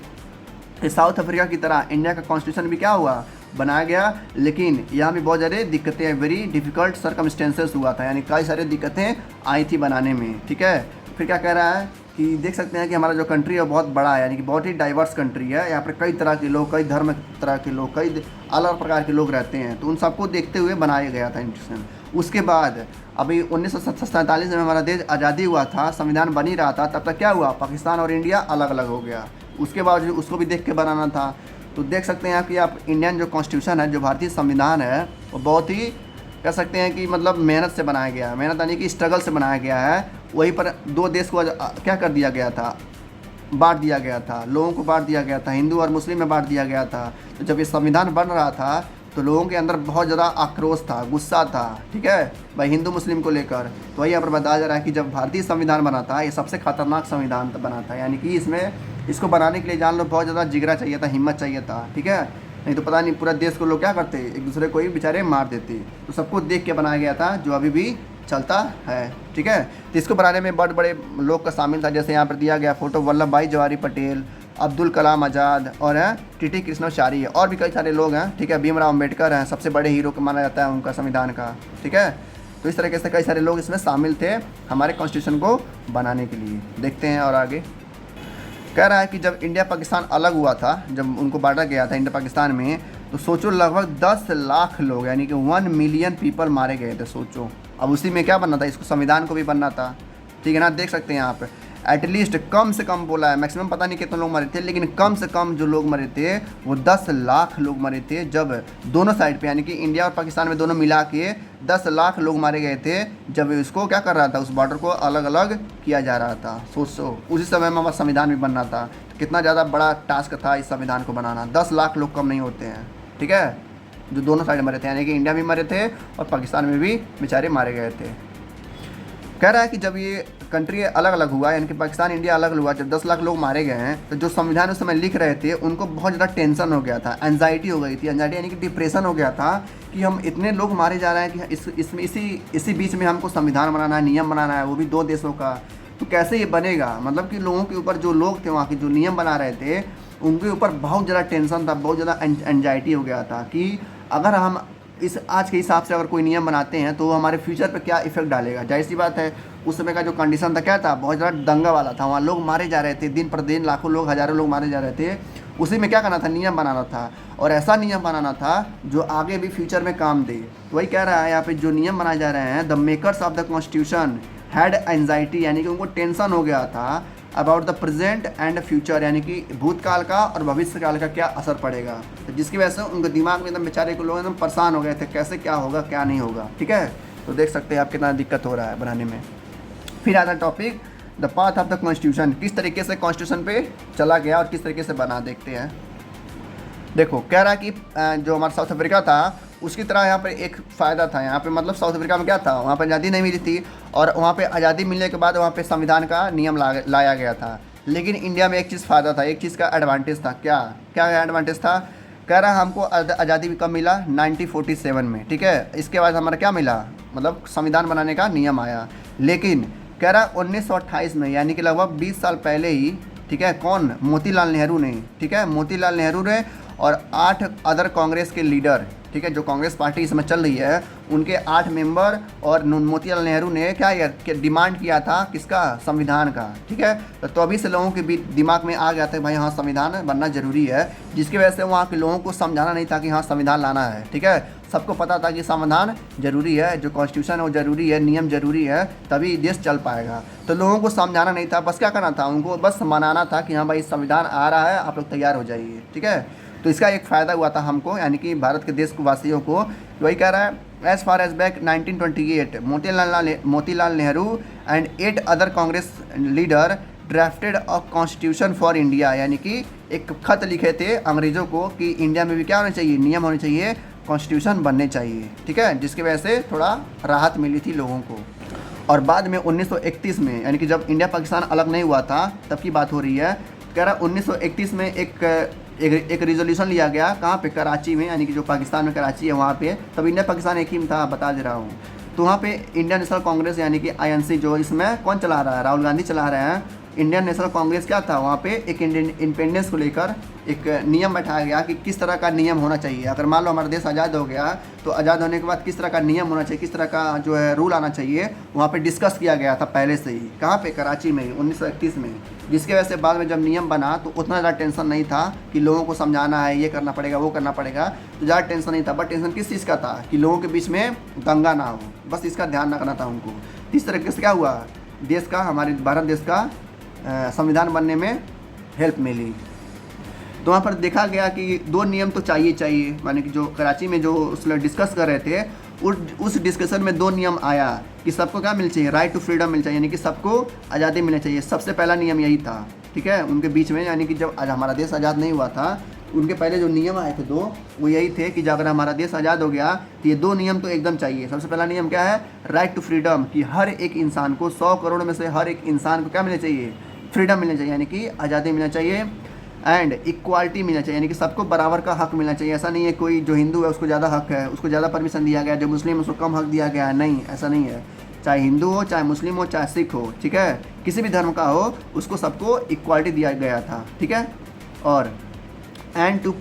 कि साउथ अफ्रीका की तरह इंडिया का कॉन्स्टिट्यूशन भी क्या हुआ, बनाया गया, लेकिन यहाँ भी बहुत ज़्यादा दिक्कतें, वेरी डिफ़िकल्ट सर्कमस्टेंसेस हुआ था, यानी कई सारी दिक्कतें आई थी बनाने में, ठीक है। फिर क्या कह रहा है कि देख सकते हैं कि हमारा जो कंट्री है बहुत बड़ा है, यानी कि बहुत ही डाइवर्स कंट्री है। यहाँ पर कई तरह के लोग, कई धर्म तरह के लोग, कई अलग प्रकार के लोग रहते हैं, तो उन सबको देखते हुए बनाया गया था इंस्टीट्यूशन। उसके बाद अभी 1947 में हमारा देश आज़ादी हुआ था, संविधान बन ही रहा था, तब तक क्या हुआ, पाकिस्तान और इंडिया अलग अलग हो गया। उसके बाद उसको भी देख के बनाना था। तो देख सकते हैं कि आप इंडियन जो कॉन्स्टिट्यूशन है, जो भारतीय संविधान है, वो बहुत ही कह सकते हैं कि मतलब मेहनत से बनाया गया है, मेहनत यानी कि स्ट्रगल से बनाया गया है। वहीं पर दो देश को क्या कर दिया गया था, बांट दिया गया था, लोगों को बांट दिया गया था, हिंदू और मुस्लिम में बांट दिया गया था। तो जब ये संविधान बन रहा था तो लोगों के अंदर बहुत ज़्यादा आक्रोश था, गुस्सा था, ठीक है भाई, हिंदू मुस्लिम को लेकर। तो वही यहाँ पर बताया जा रहा है कि जब भारतीय संविधान बना था, ये सबसे खतरनाक संविधान बना था, यानी कि इसको बनाने के लिए जान लो बहुत ज़्यादा जिगरा चाहिए था, हिम्मत चाहिए था, ठीक है। नहीं तो पता नहीं पूरा देश को लोग क्या करते, एक दूसरे को ही बेचारे मार देते। तो सबको देख के बनाया गया था, जो अभी भी चलता है, ठीक है। तो इसको बनाने में बड़े बड़े लोग का शामिल था, जैसे यहाँ पर दिया गया फोटो, वल्लभ भाई जवाहरी पटेल, अब्दुल कलाम आज़ाद और टी कृष्णाचारी है, और भी कई सारे लोग हैं, ठीक है। भीमराव अम्बेडकर हैं, सबसे बड़े हीरो को माना जाता है उनका संविधान का, ठीक है। तो इस तरीके से कई सारे लोग इसमें शामिल थे हमारे कॉन्स्टिट्यूशन को बनाने के लिए। देखते हैं और आगे कह रहा है कि जब इंडिया पाकिस्तान अलग हुआ था, जब उनको बांटा गया था इंडिया पाकिस्तान में, तो सोचो लगभग 10 लाख लोग, यानी कि 1 मिलियन पीपल मारे गए थे, सोचो। अब उसी में क्या बनना था, इसको संविधान को भी बनना था, ठीक है ना। देख सकते हैं यहाँ पे एटलीस्ट कम से कम बोला है, मैक्सिमम पता नहीं कितने लोग मरे थे, लेकिन कम से कम जो लोग मरे थे वो 10 लाख लोग मरे थे, जब दोनों साइड पे, यानी कि इंडिया और पाकिस्तान में दोनों मिला के 10 लाख लोग मारे गए थे, जब इसको क्या कर रहा था, उस बॉर्डर को अलग अलग किया जा रहा था। सोचो उसी समय में हमारा संविधान भी बनना था, तो कितना ज़्यादा बड़ा टास्क था इस संविधान को बनाना। 10 लाख लोग कम नहीं होते हैं, ठीक है, जो दोनों साइड मरे थे, यानी कि इंडिया भी मरे थे और पाकिस्तान में भी बेचारे मारे गए थे। कह रहा है कि जब ये कंट्री अलग अलग हुआ, यानी कि पाकिस्तान इंडिया अलग हुआ, जब 10 लाख लोग मारे गए हैं, तो जो संविधान उस समय लिख रहे थे उनको बहुत ज़्यादा टेंशन हो गया था, एंजाइटी हो गई थी। एंजाइटी यानी कि डिप्रेशन हो गया था कि हम इतने लोग मारे जा रहे हैं कि इसमें इसी बीच में हमको संविधान बनाना है, नियम बनाना है, वो भी 2 देशों का, तो कैसे ये बनेगा। मतलब कि लोगों के ऊपर, जो लोग थे वहाँ के, जो नियम बना रहे थे, उनके ऊपर बहुत ज़्यादा टेंशन था, बहुत ज़्यादा एंजाइटी हो गया था कि अगर हम इस आज के हिसाब से अगर कोई नियम बनाते हैं तो हमारे फ्यूचर पे क्या इफेक्ट डालेगा। जाहिर सी बात है, उस समय का जो कंडीशन था क्या था, बहुत ज़्यादा दंगा वाला था, वहाँ लोग मारे जा रहे थे, दिन पर दिन लाखों लोग, हज़ारों लोग मारे जा रहे थे। उसी में क्या करना था, नियम बनाना था, और ऐसा नियम बनाना था जो आगे भी फ्यूचर में काम दे। तो वही कह रहा है यहाँ पे, जो नियम बनाए जा रहे हैं, the makers of the constitution had anxiety, यानी कि उनको टेंशन हो गया था about the present and future, यानी कि भूतकाल का और भविष्य काल का क्या असर पड़ेगा। तो जिसकी वजह से उनके दिमाग में एकदम बेचारे को लोग एकदम परेशान हो गए थे, कैसे क्या होगा क्या नहीं होगा, ठीक है। तो देख सकते हैं आप कितना दिक्कत हो रहा है बनाने में। फिर आता topic the path of the constitution, किस तरीके से कॉन्स्टिट्यूशन पे चला गया और किस तरीके से बना। देखते हैं। देखो कह रहा है कि जो हमारा साउथ अफ्रीका था उसकी तरह यहाँ पे एक फ़ायदा था। यहाँ पे मतलब साउथ अफ्रीका में क्या था, वहाँ पे आज़ादी नहीं मिली थी, और वहाँ पे आज़ादी मिलने के बाद वहाँ पे संविधान का नियम लाया गया था। लेकिन इंडिया में एक चीज़ फ़ायदा था, एक चीज़ का एडवांटेज था। क्या क्या एडवांटेज था, कह रहा है हमको आज़ादी भी कब मिला, 1947 में, ठीक है। इसके बाद हमारा क्या मिला, मतलब संविधान बनाने का नियम आया। लेकिन कह रहा 1928 में, यानी कि लगभग 20 साल पहले ही, ठीक है, कौन, मोतीलाल नेहरू ने, ठीक है, मोतीलाल नेहरू ने और 8 अदर कांग्रेस के लीडर, ठीक है, जो कांग्रेस पार्टी इसमें चल रही है, उनके 8 मेंबर और मोतीलाल नेहरू ने क्या डिमांड किया था, किसका, संविधान का, ठीक है। तो अभी से लोगों के भी दिमाग में आ गया था भाई हाँ संविधान बनना जरूरी है, जिसकी वजह से वहाँ के लोगों को समझाना नहीं था कि हाँ संविधान लाना है, ठीक है। सबको पता था कि संविधान जरूरी है, जो कॉन्स्टिट्यूशन है वो जरूरी है, नियम जरूरी है, तभी देश चल पाएगा। तो लोगों को समझाना नहीं था, बस क्या करना था, उनको बस मनाना था कि हाँ भाई संविधान आ रहा है, आप लोग तैयार हो जाइए, ठीक है। तो इसका एक फ़ायदा हुआ था हमको, यानी कि भारत के देश वासियों को। वही कह रहा है, as far as back 1928 Motilal Nehru and 8 other Congress leader drafted a constitution for India, यानी कि एक खत लिखे थे अंग्रेज़ों को कि इंडिया में भी क्या होना चाहिए, नियम होने चाहिए, कॉन्स्टिट्यूशन बनने चाहिए, ठीक है, जिसकी वजह से थोड़ा राहत मिली थी लोगों को। और बाद में 1931 में, यानी कि जब इंडिया पाकिस्तान अलग नहीं हुआ था तब की बात हो रही है, कह रहा 1931 में एक रिजोल्यूशन लिया गया, कहाँ पे, कराची में, यानी कि जो पाकिस्तान में कराची है वहाँ पे। तब इंडिया पाकिस्तान एक ही था, बता दे रहा हूँ। तो वहाँ पे इंडियन नेशनल कांग्रेस, यानी कि INC, जो इसमें कौन चला रहा है, राहुल गांधी चला रहे हैं, इंडियन नेशनल कांग्रेस क्या था, वहाँ पे एक इंडिपेंडेंस को लेकर एक नियम बैठाया गया कि किस तरह का नियम होना चाहिए। अगर मान लो हमारा देश आज़ाद हो गया तो आज़ाद होने के बाद किस तरह का नियम होना चाहिए, किस तरह का जो है रूल आना चाहिए, वहाँ पे डिस्कस किया गया था पहले से ही। कहाँ पे, कराची में ही 1931 में। जिसके वजह से बाद में जब नियम बना तो उतना ज़्यादा टेंशन नहीं था कि लोगों को समझाना है, ये करना पड़ेगा, वो करना पड़ेगा, तो ज़्यादा टेंशन नहीं था। बट टेंशन किस चीज़ का था कि लोगों के बीच में दंगा ना हो, बस इसका ध्यान रखना था उनको। इस तरीके से क्या हुआ, देश का, हमारे भारत देश का संविधान बनने में हेल्प मिली। तो वहाँ पर देखा गया कि 2 नियम तो चाहिए, माने कि जो कराची में जो उस लोग डिस्कस कर रहे थे, उस डिस्कशन में 2 नियम आया कि सबको क्या मिलना चाहिए, राइट टू फ्रीडम मिलना चाहिए, यानी कि सबको आज़ादी मिलनी चाहिए। सबसे पहला नियम यही था, ठीक है, उनके बीच में। यानी कि जब हमारा देश आज़ाद नहीं हुआ था, उनके पहले जो नियम आए थे 2, वो यही थे कि जब अगर हमारा देश आज़ाद हो गया तो ये 2 नियम तो एकदम चाहिए। सबसे पहला नियम क्या है, राइट टू फ्रीडम, कि हर एक इंसान को, 100 करोड़ में से हर एक इंसान को क्या मिलना चाहिए, फ्रीडम मिलना चाहिए, यानी कि आज़ादी मिलना चाहिए। एंड इक्वालिटी मिलना चाहिए, यानी कि सबको बराबर का हक मिलना चाहिए। ऐसा नहीं है कोई जो हिंदू है उसको ज़्यादा हक है, उसको ज़्यादा परमिशन दिया गया, जो मुस्लिम उसको कम हक दिया गया है, नहीं, ऐसा नहीं है। चाहे हिंदू हो, चाहे मुस्लिम हो, चाहे सिख हो, ठीक है, किसी भी धर्म का हो, उसको सबको इक्वालिटी दिया गया था, ठीक है। और and to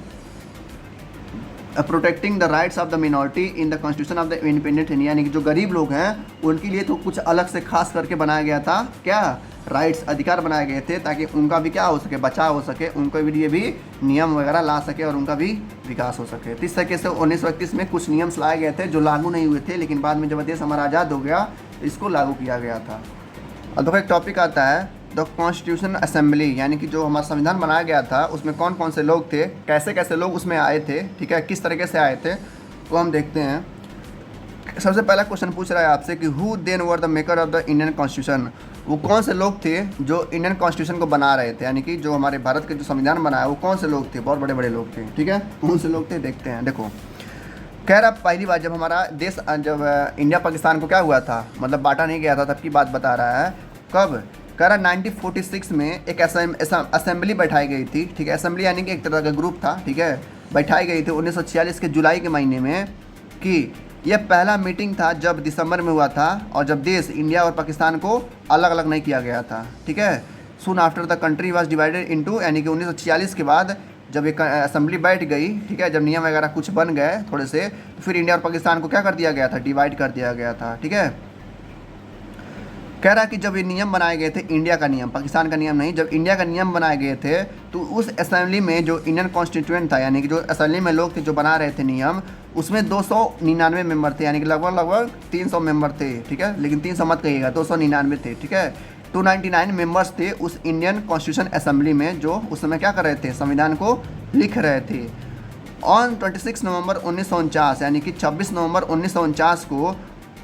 protecting the rights of the minority in the constitution of the independent India, यानी कि जो गरीब लोग हैं उनके लिए तो कुछ अलग से खास करके बनाया गया था, क्या, राइट्स, अधिकार बनाए गए थे, ताकि उनका भी क्या हो सके, बचाव हो सके, उनके लिए भी नियम वगैरह ला सके और उनका भी विकास हो सके। तो इस तरीके से 1931 में कुछ नियम्स लाए गए थे जो लागू नहीं हुए थे, लेकिन बाद में जब देश हमारा आज़ाद हो गया तो इसको लागू किया गया था। अब देखो एक टॉपिक आता है द कॉन्स्टिट्यूशन असेंबली, यानी कि जो हमारा संविधान बनाया गया था उसमें कौन कौन से लोग थे, कैसे कैसे लोग उसमें आए थे, ठीक है, किस तरीके से आए थे, वो हम देखते हैं। सबसे पहला क्वेश्चन पूछ रहा है आपसे कि who then were the maker of the Indian constitution, वो कौन से लोग थे जो इंडियन कॉन्स्टिट्यूशन को बना रहे थे, यानी कि जो हमारे भारत के जो संविधान बनाया वो कौन से लोग थे, बहुत बड़े बड़े लोग थे, ठीक है, कौन से लोग थे देखते हैं। देखो कह रहा पहली बार जब हमारा देश, जब इंडिया पाकिस्तान को क्या हुआ था, मतलब बांटा नहीं गया था, तब की बात बता रहा है। कब, कह रहा 1946 में एक असेंबली बैठाई गई थी, ठीक है, असेंबली यानी कि एक तरह का ग्रुप था, ठीक है, बैठाई गई थी 1946 के जुलाई के महीने में, कि यह पहला मीटिंग था जब दिसंबर में हुआ था और जब देश इंडिया और पाकिस्तान को अलग अलग नहीं किया गया था, ठीक है। Soon after the country was divided into, यानी कि 1946 के बाद जब एक असेंबली बैठ गई, ठीक है, जब नियम वगैरह कुछ बन गए थोड़े से, तो फिर इंडिया और पाकिस्तान को क्या कर दिया गया था, डिवाइड कर दिया गया था, ठीक है। कह रहा कि जब ये नियम बनाए गए थे, इंडिया का नियम, पाकिस्तान का नियम नहीं, जब इंडिया का नियम बनाए गए थे तो उस असेंबली में जो इंडियन कॉन्स्टिट्यूएंट था, यानी कि जो असेंबली में लोग थे जो बना रहे थे नियम, उसमें 299 मेंबर थे, यानी कि लगभग 300 मेंबर थे, ठीक है, लेकिन 300 मत कहिएगा, 299 थे, ठीक है। 299 मेंबर्स थे उस इंडियन कॉन्स्टिट्यूशन असेंबली में, जो उस समय क्या कर रहे थे, संविधान को लिख रहे थे। ऑन 26 नवंबर 1949, यानी कि 26 नवंबर 1949 को,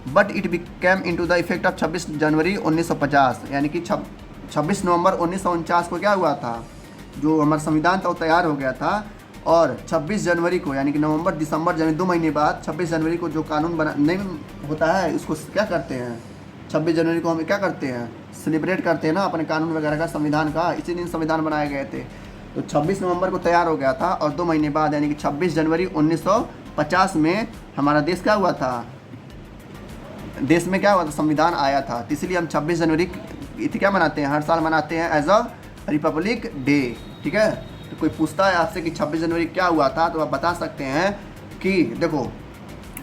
but it became into the effect of 26 जनवरी 1950, यानी कि 26 नवंबर 1949 को क्या हुआ था, जो हमारा संविधान था वो तैयार हो गया था, और 26 जनवरी को, यानी कि नवंबर दिसंबर जनवरी 2 महीने बाद 26 जनवरी को जो कानून बना नहीं होता है, उसको क्या करते हैं, 26 जनवरी को हम क्या करते हैं, सेलिब्रेट करते हैं ना अपने कानून वगैरह का, संविधान का, इसी दिन संविधान बनाए गए थे। तो 26 नवंबर को तैयार हो गया था और 2 महीने बाद, यानी कि 26 जनवरी 1950 में हमारा देश क्या हुआ था, देश में क्या हुआ था, संविधान आया था। तो इसलिए हम 26 जनवरी क्या मनाते हैं, हर साल मनाते हैं एज अ रिपब्लिक डे, ठीक है। तो कोई पूछता है आपसे कि 26 जनवरी क्या हुआ था, तो आप बता सकते हैं कि देखो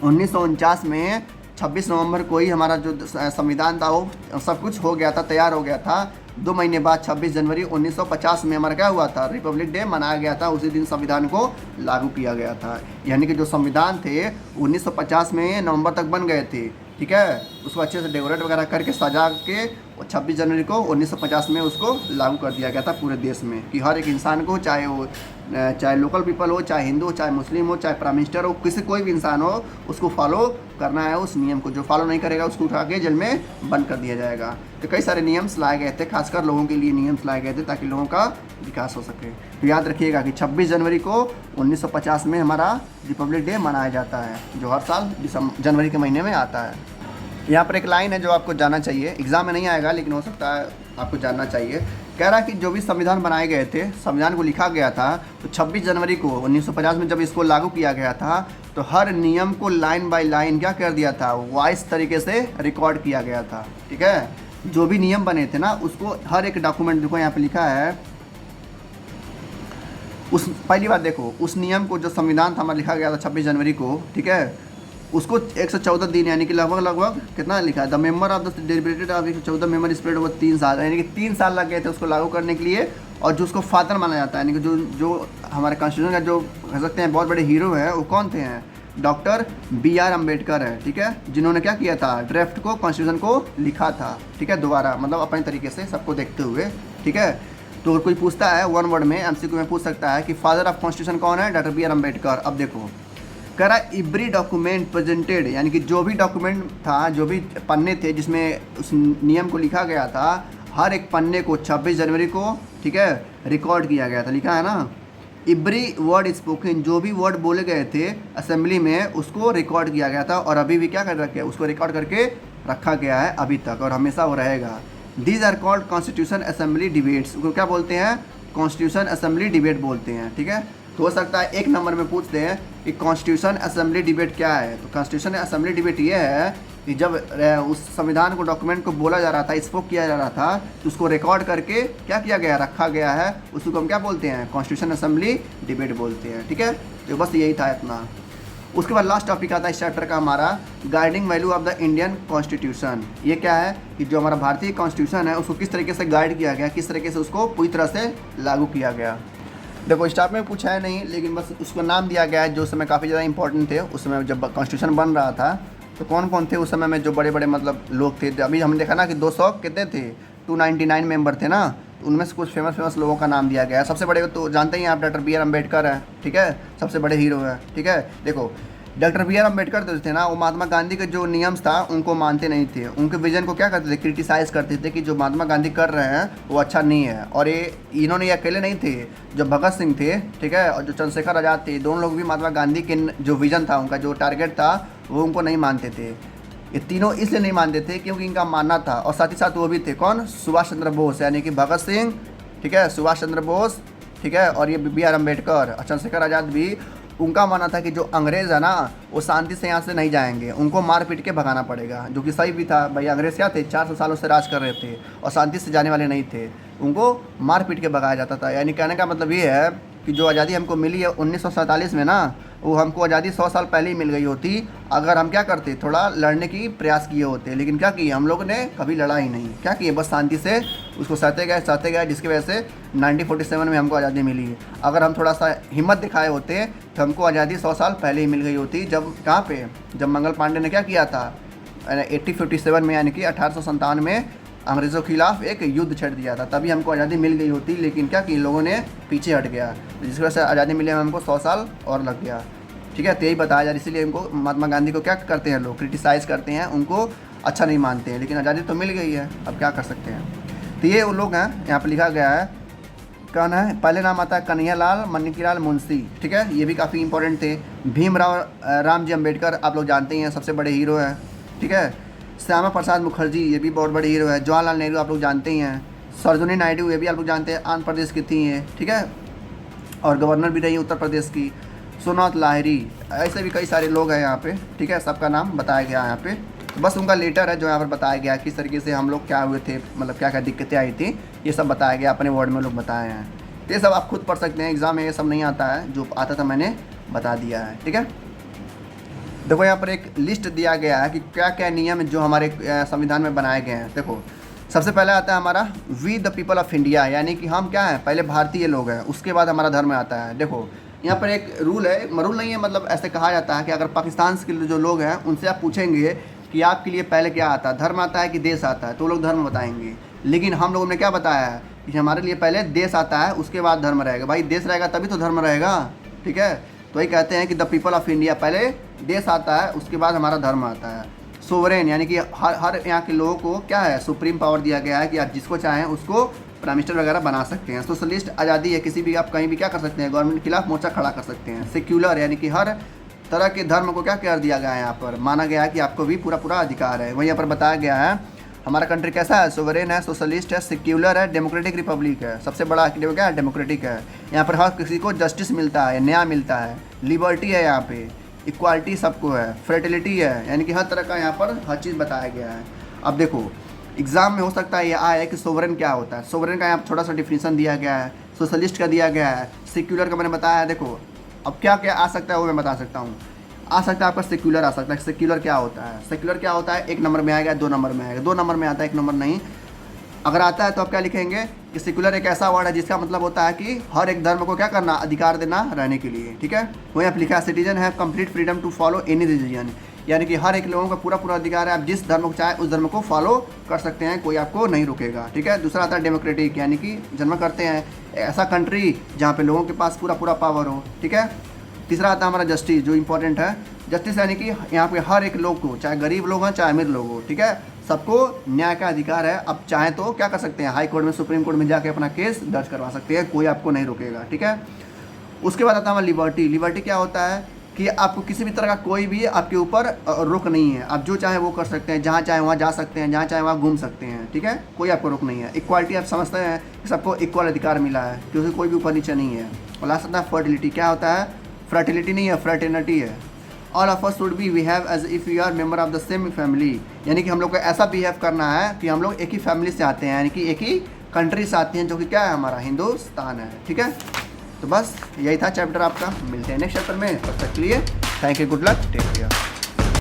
1949 में 26 नवंबर को ही हमारा जो संविधान था वो सब कुछ हो गया था, तैयार हो गया था। 2 महीने बाद 26 जनवरी 1950 में हमारा क्या हुआ था, रिपब्लिक डे मनाया गया था, उसी दिन संविधान को लागू किया गया था। यानी कि जो संविधान थे 1950 में नवंबर तक बन गए थे, ठीक है, उसको अच्छे से डेकोरेट वगैरह करके सजा के 26 जनवरी को 1950 में उसको लागू कर दिया गया था पूरे देश में, कि हर एक इंसान को, चाहे लोकल पीपल हो, चाहे हिंदू हो, चाहे मुस्लिम हो, चाहे प्राइम मिनिस्टर हो, कोई भी इंसान हो, उसको फॉलो करना है उस नियम को। जो फॉलो नहीं करेगा उसको उठा के जेल में बंद कर दिया जाएगा। तो कई सारे नियम्स लाए गए थे, खासकर लोगों के लिए नियम्स लाए गए थे ताकि लोगों का विकास हो सके। तो याद रखिएगा कि 26 जनवरी को 1950 में हमारा रिपब्लिक डे मनाया जाता है, जो हर साल जनवरी के महीने में आता है। यहाँ पर एक लाइन है जो आपको जानना चाहिए, एग्जाम में नहीं आएगा लेकिन हो सकता है आपको जानना चाहिए। कह रहा है कि जो भी संविधान बनाए गए थे, संविधान को लिखा गया था, तो 26 जनवरी को 1950 में जब इसको लागू किया गया था तो हर नियम को लाइन बाय लाइन क्या कर दिया था, वाइज तरीके से रिकॉर्ड किया गया था, ठीक है। जो भी नियम बने थे ना उसको हर एक डॉक्यूमेंट, देखो यहाँ पे लिखा है, उस पहली बात देखो उस नियम को जो संविधान था हमारा लिखा गया था 26 जनवरी को, ठीक है, उसको 114 दिन यानी कि लगभग कितना लिखा है, the member of the deliberated of 114 member spread over 3 साल, यानी कि 3 साल लग गए थे उसको लागू करने के लिए। और जो उसको फादर माना जाता है, यानी कि जो हमारे कॉन्स्टिट्यूशन का जो कह सकते हैं बहुत बड़े हीरो हैं, वो कौन थे हैं, डॉक्टर B.R. अम्बेडकर है, ठीक है, जिन्होंने क्या किया था, ड्राफ्ट को कॉन्स्टिट्यूशन को लिखा था, ठीक है, दोबारा मतलब अपने तरीके से सबको देखते हुए, ठीक है। तो अगर कोई पूछता है 1 वर्ड में MCQ में पूछ सकता है कि फादर ऑफ कॉन्स्टिट्यूशन कौन है, डॉक्टर B.R. अम्बेडकर। अब देखो कह रहा एवरी डॉक्यूमेंट प्रेजेंटेड, यानी कि जो भी डॉक्यूमेंट था, जो भी पन्ने थे जिसमें उस नियम को लिखा गया था, हर एक पन्ने को 26 जनवरी को, ठीक है, रिकॉर्ड किया गया था, लिखा है ना, एवरी वर्ड स्पोकन, जो भी वर्ड बोले गए थे असेंबली में उसको रिकॉर्ड किया गया था, और अभी भी क्या कर रखे, उसको रिकॉर्ड करके रखा गया है अभी तक, और हमेशा वो रहेगा। These are called constitution assembly debates, उसको क्या बोलते हैं, कॉन्स्टिट्यूशन असेंबली डिबेट बोलते हैं, ठीक है। तो हो सकता है 1 नंबर में पूछते हैं कि कॉन्स्टिट्यूशन असेंबली डिबेट क्या है। तो कॉन्स्टिट्यूशन असेंबली डिबेट ये है कि जब उस संविधान को, डॉक्यूमेंट को बोला जा रहा था, स्पोक किया जा रहा था, तो उसको रिकॉर्ड करके क्या किया गया, रखा गया है, उसको हम क्या बोलते हैं, कॉन्स्टिट्यूशन असेंबली डिबेट बोलते हैं, ठीक है। तो बस यही था इतना। उसके बाद लास्ट टॉपिक आता है इस चैप्टर का हमारा, guiding value of the Indian constitution. ये क्या है कि जो हमारा भारतीय कॉन्स्टिट्यूशन है उसको किस तरीके से गाइड किया गया, किस तरीके से उसको पूरी तरह से लागू किया गया। देखो स्टार्ट में पूछा है नहीं, लेकिन बस उसको नाम दिया गया है जो समय काफ़ी ज़्यादा इंपॉर्टेंट थे। उस समय जब कॉन्स्टिट्यूशन बन रहा था तो कौन कौन थे उस समय में, जो बड़े बड़े मतलब लोग थे। अभी हमने देखा ना कि 200 कितने थे, 299 मेंबर थे ना, तो उनमें से कुछ फेमस लोगों का नाम दिया गया है। सबसे बड़े तो जानते ही हैं आप, डॉक्टर B.R. अम्बेडकर है, ठीक है, सबसे बड़े हीरो हैं, ठीक है। देखो डॉक्टर B.R. अम्बेडकर जो थे ना, वो महात्मा गांधी के जो नियम्स था उनको मानते नहीं थे, उनके विजन को क्या करते थे, क्रिटिसाइज़ करते थे कि जो महात्मा गांधी कर रहे हैं वो अच्छा नहीं है। और इन्होंने ये अकेले नहीं थे, जो भगत सिंह थे, ठीक है, और जो चंद्रशेखर आज़ाद थे, दोनों लोग भी महात्मा गांधी के जो विजन था, उनका जो टारगेट था, वो उनको नहीं मानते थे। ये तीनों इसलिए नहीं मानते थे क्योंकि इनका मानना था। और साथ ही साथ वो भी थे कौन, सुभाष चंद्र बोस, यानी कि भगत सिंह, ठीक है, सुभाष चंद्र बोस, ठीक है, और ये B.R. अम्बेडकर और चंद्रशेखर आज़ाद भी, उनका मानना था कि जो अंग्रेज़ है ना वो शांति से यहाँ से नहीं जाएंगे, उनको मार पीट के भगाना पड़ेगा, जो कि सही भी था। भाई अंग्रेज़ क्या थे, 400 सालों से राज कर रहे थे और शांति से जाने वाले नहीं थे, उनको मार पीट के भगाया जाता था। यानी कहने का मतलब ये है कि जो आज़ादी हमको मिली है 1947 में ना, वो हमको आज़ादी 100 साल पहले ही मिल गई होती अगर हम क्या करते, थोड़ा लड़ने की प्रयास किए होते। लेकिन क्या किए हम लोग ने, कभी लड़ा ही नहीं, क्या किए, बस शांति से उसको सहते गए, जिसकी वजह से 1947 में हमको आज़ादी मिली। अगर हम थोड़ा सा हिम्मत दिखाए होते तो हमको आज़ादी 100 साल पहले ही मिल गई होती। जब कहाँ पे, जब मंगल पांडे ने क्या किया था 1857 में, यानी कि 1857 में अंग्रेज़ों के खिलाफ एक युद्ध छेड़ दिया था, तभी हमको आज़ादी मिल गई होती। लेकिन क्या कि इन लोगों ने पीछे हट गया, जिसकी वजह से आज़ादी मिले में हमको 100 साल और लग गया, ठीक है। तो यही बताया जा रहा है, इसीलिए इनको महात्मा गांधी को क्या करते हैं लोग, क्रिटिसाइज़ करते हैं, उनको अच्छा नहीं मानते हैं। लेकिन आज़ादी तो मिल गई है, अब क्या कर सकते हैं। तो ये वो लोग हैं, यहाँ पर लिखा गया है, कौन है, पहले नाम आता है कन्हैयालाल मणिलाल मुंशी, ठीक है, ये भी काफ़ी इंपॉर्टेंट थे। भीमराव रामजी अम्बेडकर आप लोग जानते ही हैं, सबसे बड़े हीरो हैं, ठीक है। श्यामा प्रसाद मुखर्जी, ये भी बहुत बड़े हीरो है। जवाहरलाल नेहरू आप लोग जानते ही हैं। सरोजिनी नायडू, ये भी आप लोग जानते हैं, आंध्र प्रदेश की थी ये, ठीक है, और गवर्नर भी रही उत्तर प्रदेश की। सोमनाथ लाहिरी, ऐसे भी कई सारे लोग हैं यहाँ पे, ठीक है, सबका नाम बताया गया है यहाँ पे। तो बस उनका लेटर है जो यहाँ पर बताया गया किस तरीके से हम लोग क्या हुए थे, मतलब क्या क्या दिक्कतें आई थी, ये सब बताया गया, अपने वर्ड में लोग बताए हैं। तो ये सब आप खुद पढ़ सकते हैं, एग्ज़ाम में ये सब नहीं आता है, जो आता था मैंने बता दिया है, ठीक है। देखो यहाँ पर एक लिस्ट दिया गया है कि क्या क्या नियम जो हमारे संविधान में बनाए गए हैं। देखो सबसे पहले आता है हमारा we the people of India, यानी कि हम क्या हैं, पहले भारतीय लोग हैं, उसके बाद हमारा धर्म आता है। देखो यहाँ पर एक रूल है, रूल नहीं है, मतलब ऐसे कहा जाता है कि अगर पाकिस्तान के जो लोग हैं उनसे आप पूछेंगे कि आपके लिए पहले क्या आता है, धर्म आता है कि देश आता है, तो लोग धर्म बताएंगे। लेकिन हम लोगों ने क्या बताया है कि हमारे लिए पहले देश आता है, उसके बाद धर्म रहेगा। भाई देश रहेगा तभी तो धर्म रहेगा, ठीक है। तो वही कहते हैं कि द पीपल ऑफ इंडिया, पहले देश आता है उसके बाद हमारा धर्म आता है। सोवरेन, यानी कि हर यहाँ के लोगों को क्या है, सुप्रीम पावर दिया गया है कि आप जिसको चाहें उसको प्राइम मिनिस्टर वगैरह बना सकते हैं। सोशलिस्ट, आज़ादी है, किसी भी आप कहीं भी क्या कर सकते हैं, गवर्नमेंट के खिलाफ मोर्चा खड़ा कर सकते हैं। सेक्युलर, यानी कि हर तरह के धर्म को क्या कर दिया गया है, यहाँ पर माना गया है कि आपको भी पूरा अधिकार है। वहीं यहाँ पर बताया गया है हमारा कंट्री कैसा है, सोवरेन है, सोशलिस्ट है, सेक्युलर है, डेमोक्रेटिक रिपब्लिक है। सबसे बड़ा क्या है, डेमोक्रेटिक है। यहाँ पर हर किसी को जस्टिस मिलता है, न्याय मिलता है, लिबर्टी है, यहाँ पे इक्वालिटी सबको है, फ्रेटिलिटी है, यानी कि हर तरह का यहाँ पर हर चीज़ बताया गया है। अब देखो एग्जाम में हो सकता है ये आया कि सोवरेन क्या होता है। सोवरेन का यहाँ छोटा सा डिफिनीशन दिया गया है, सोशलिस्ट का दिया गया है, सेक्युलर का मैंने बताया है। देखो अब क्या क्या आ सकता है वो मैं बता सकता हूँ। आ सकता है आपका सेक्युलर आ सकता है। सेक्युलर क्या होता है? सेक्युलर क्या होता है? 1 नंबर में आएगा, 2 नंबर में आएगा। 2 नंबर में आता है, 1 नंबर नहीं। अगर आता है तो आप क्या लिखेंगे कि सेक्युलर एक ऐसा वर्ड है जिसका मतलब होता है कि हर एक धर्म को क्या करना, अधिकार देना रहने के लिए, ठीक है। वहीं आप लिखा है citizen have complete freedom to follow any religion, यानी कि हर एक लोगों का पूरा पूरा अधिकार है, आप जिस धर्म को चाहे उस धर्म को फॉलो कर सकते हैं, कोई आपको नहीं रुकेगा, ठीक है। दूसरा आता है डेमोक्रेटिक, यानी कि जन्म करते हैं ऐसा कंट्री जहाँ पे लोगों के पास पूरा पूरा पावर हो, ठीक है। तीसरा आता है हमारा जस्टिस, जो इंपॉर्टेंट है। जस्टिस यानी कि यहाँ पे हर एक लोग को, चाहे गरीब लोग हैं चाहे अमीर लोग हो, ठीक है, सबको न्याय का अधिकार है। अब चाहे तो क्या कर सकते हैं, हाई कोर्ट में, सुप्रीम कोर्ट में जाके अपना केस दर्ज करवा सकते हैं, कोई आपको नहीं रोकेगा, ठीक है। उसके बाद आता है हमारा लिबर्टी। लिबर्टी क्या होता है कि आपको किसी भी तरह का कोई भी आपके ऊपर रोक नहीं है, आप जो चाहे वो कर सकते हैं, जहाँ चाहे वहाँ जा सकते हैं, जहाँ चाहे वहाँ घूम सकते हैं, ठीक है, कोई आपको रोक नहीं है। इक्वालिटी आप समझते हैं कि सबको इक्वल अधिकार मिला है, क्योंकि कोई भी ऊपर नीचे नहीं है। और लास्ट आता है फर्टिलिटी। क्या होता है? फ्रर्टिलिटी नहीं है, फ्रैटर्निटी है। All of us should be behave as if you are member of the same family, यानी कि हम लोग को ऐसा बिहेव करना है कि हम लोग एक ही फैमिली से आते हैं, यानी कि एक ही कंट्री से आते हैं, जो कि क्या है, हमारा हिंदुस्तान है, ठीक है। तो बस यही था चैप्टर आपका। मिलते हैं नेक्स्ट चैप्टर में, तब तक के लिए thank you, good luck, take care.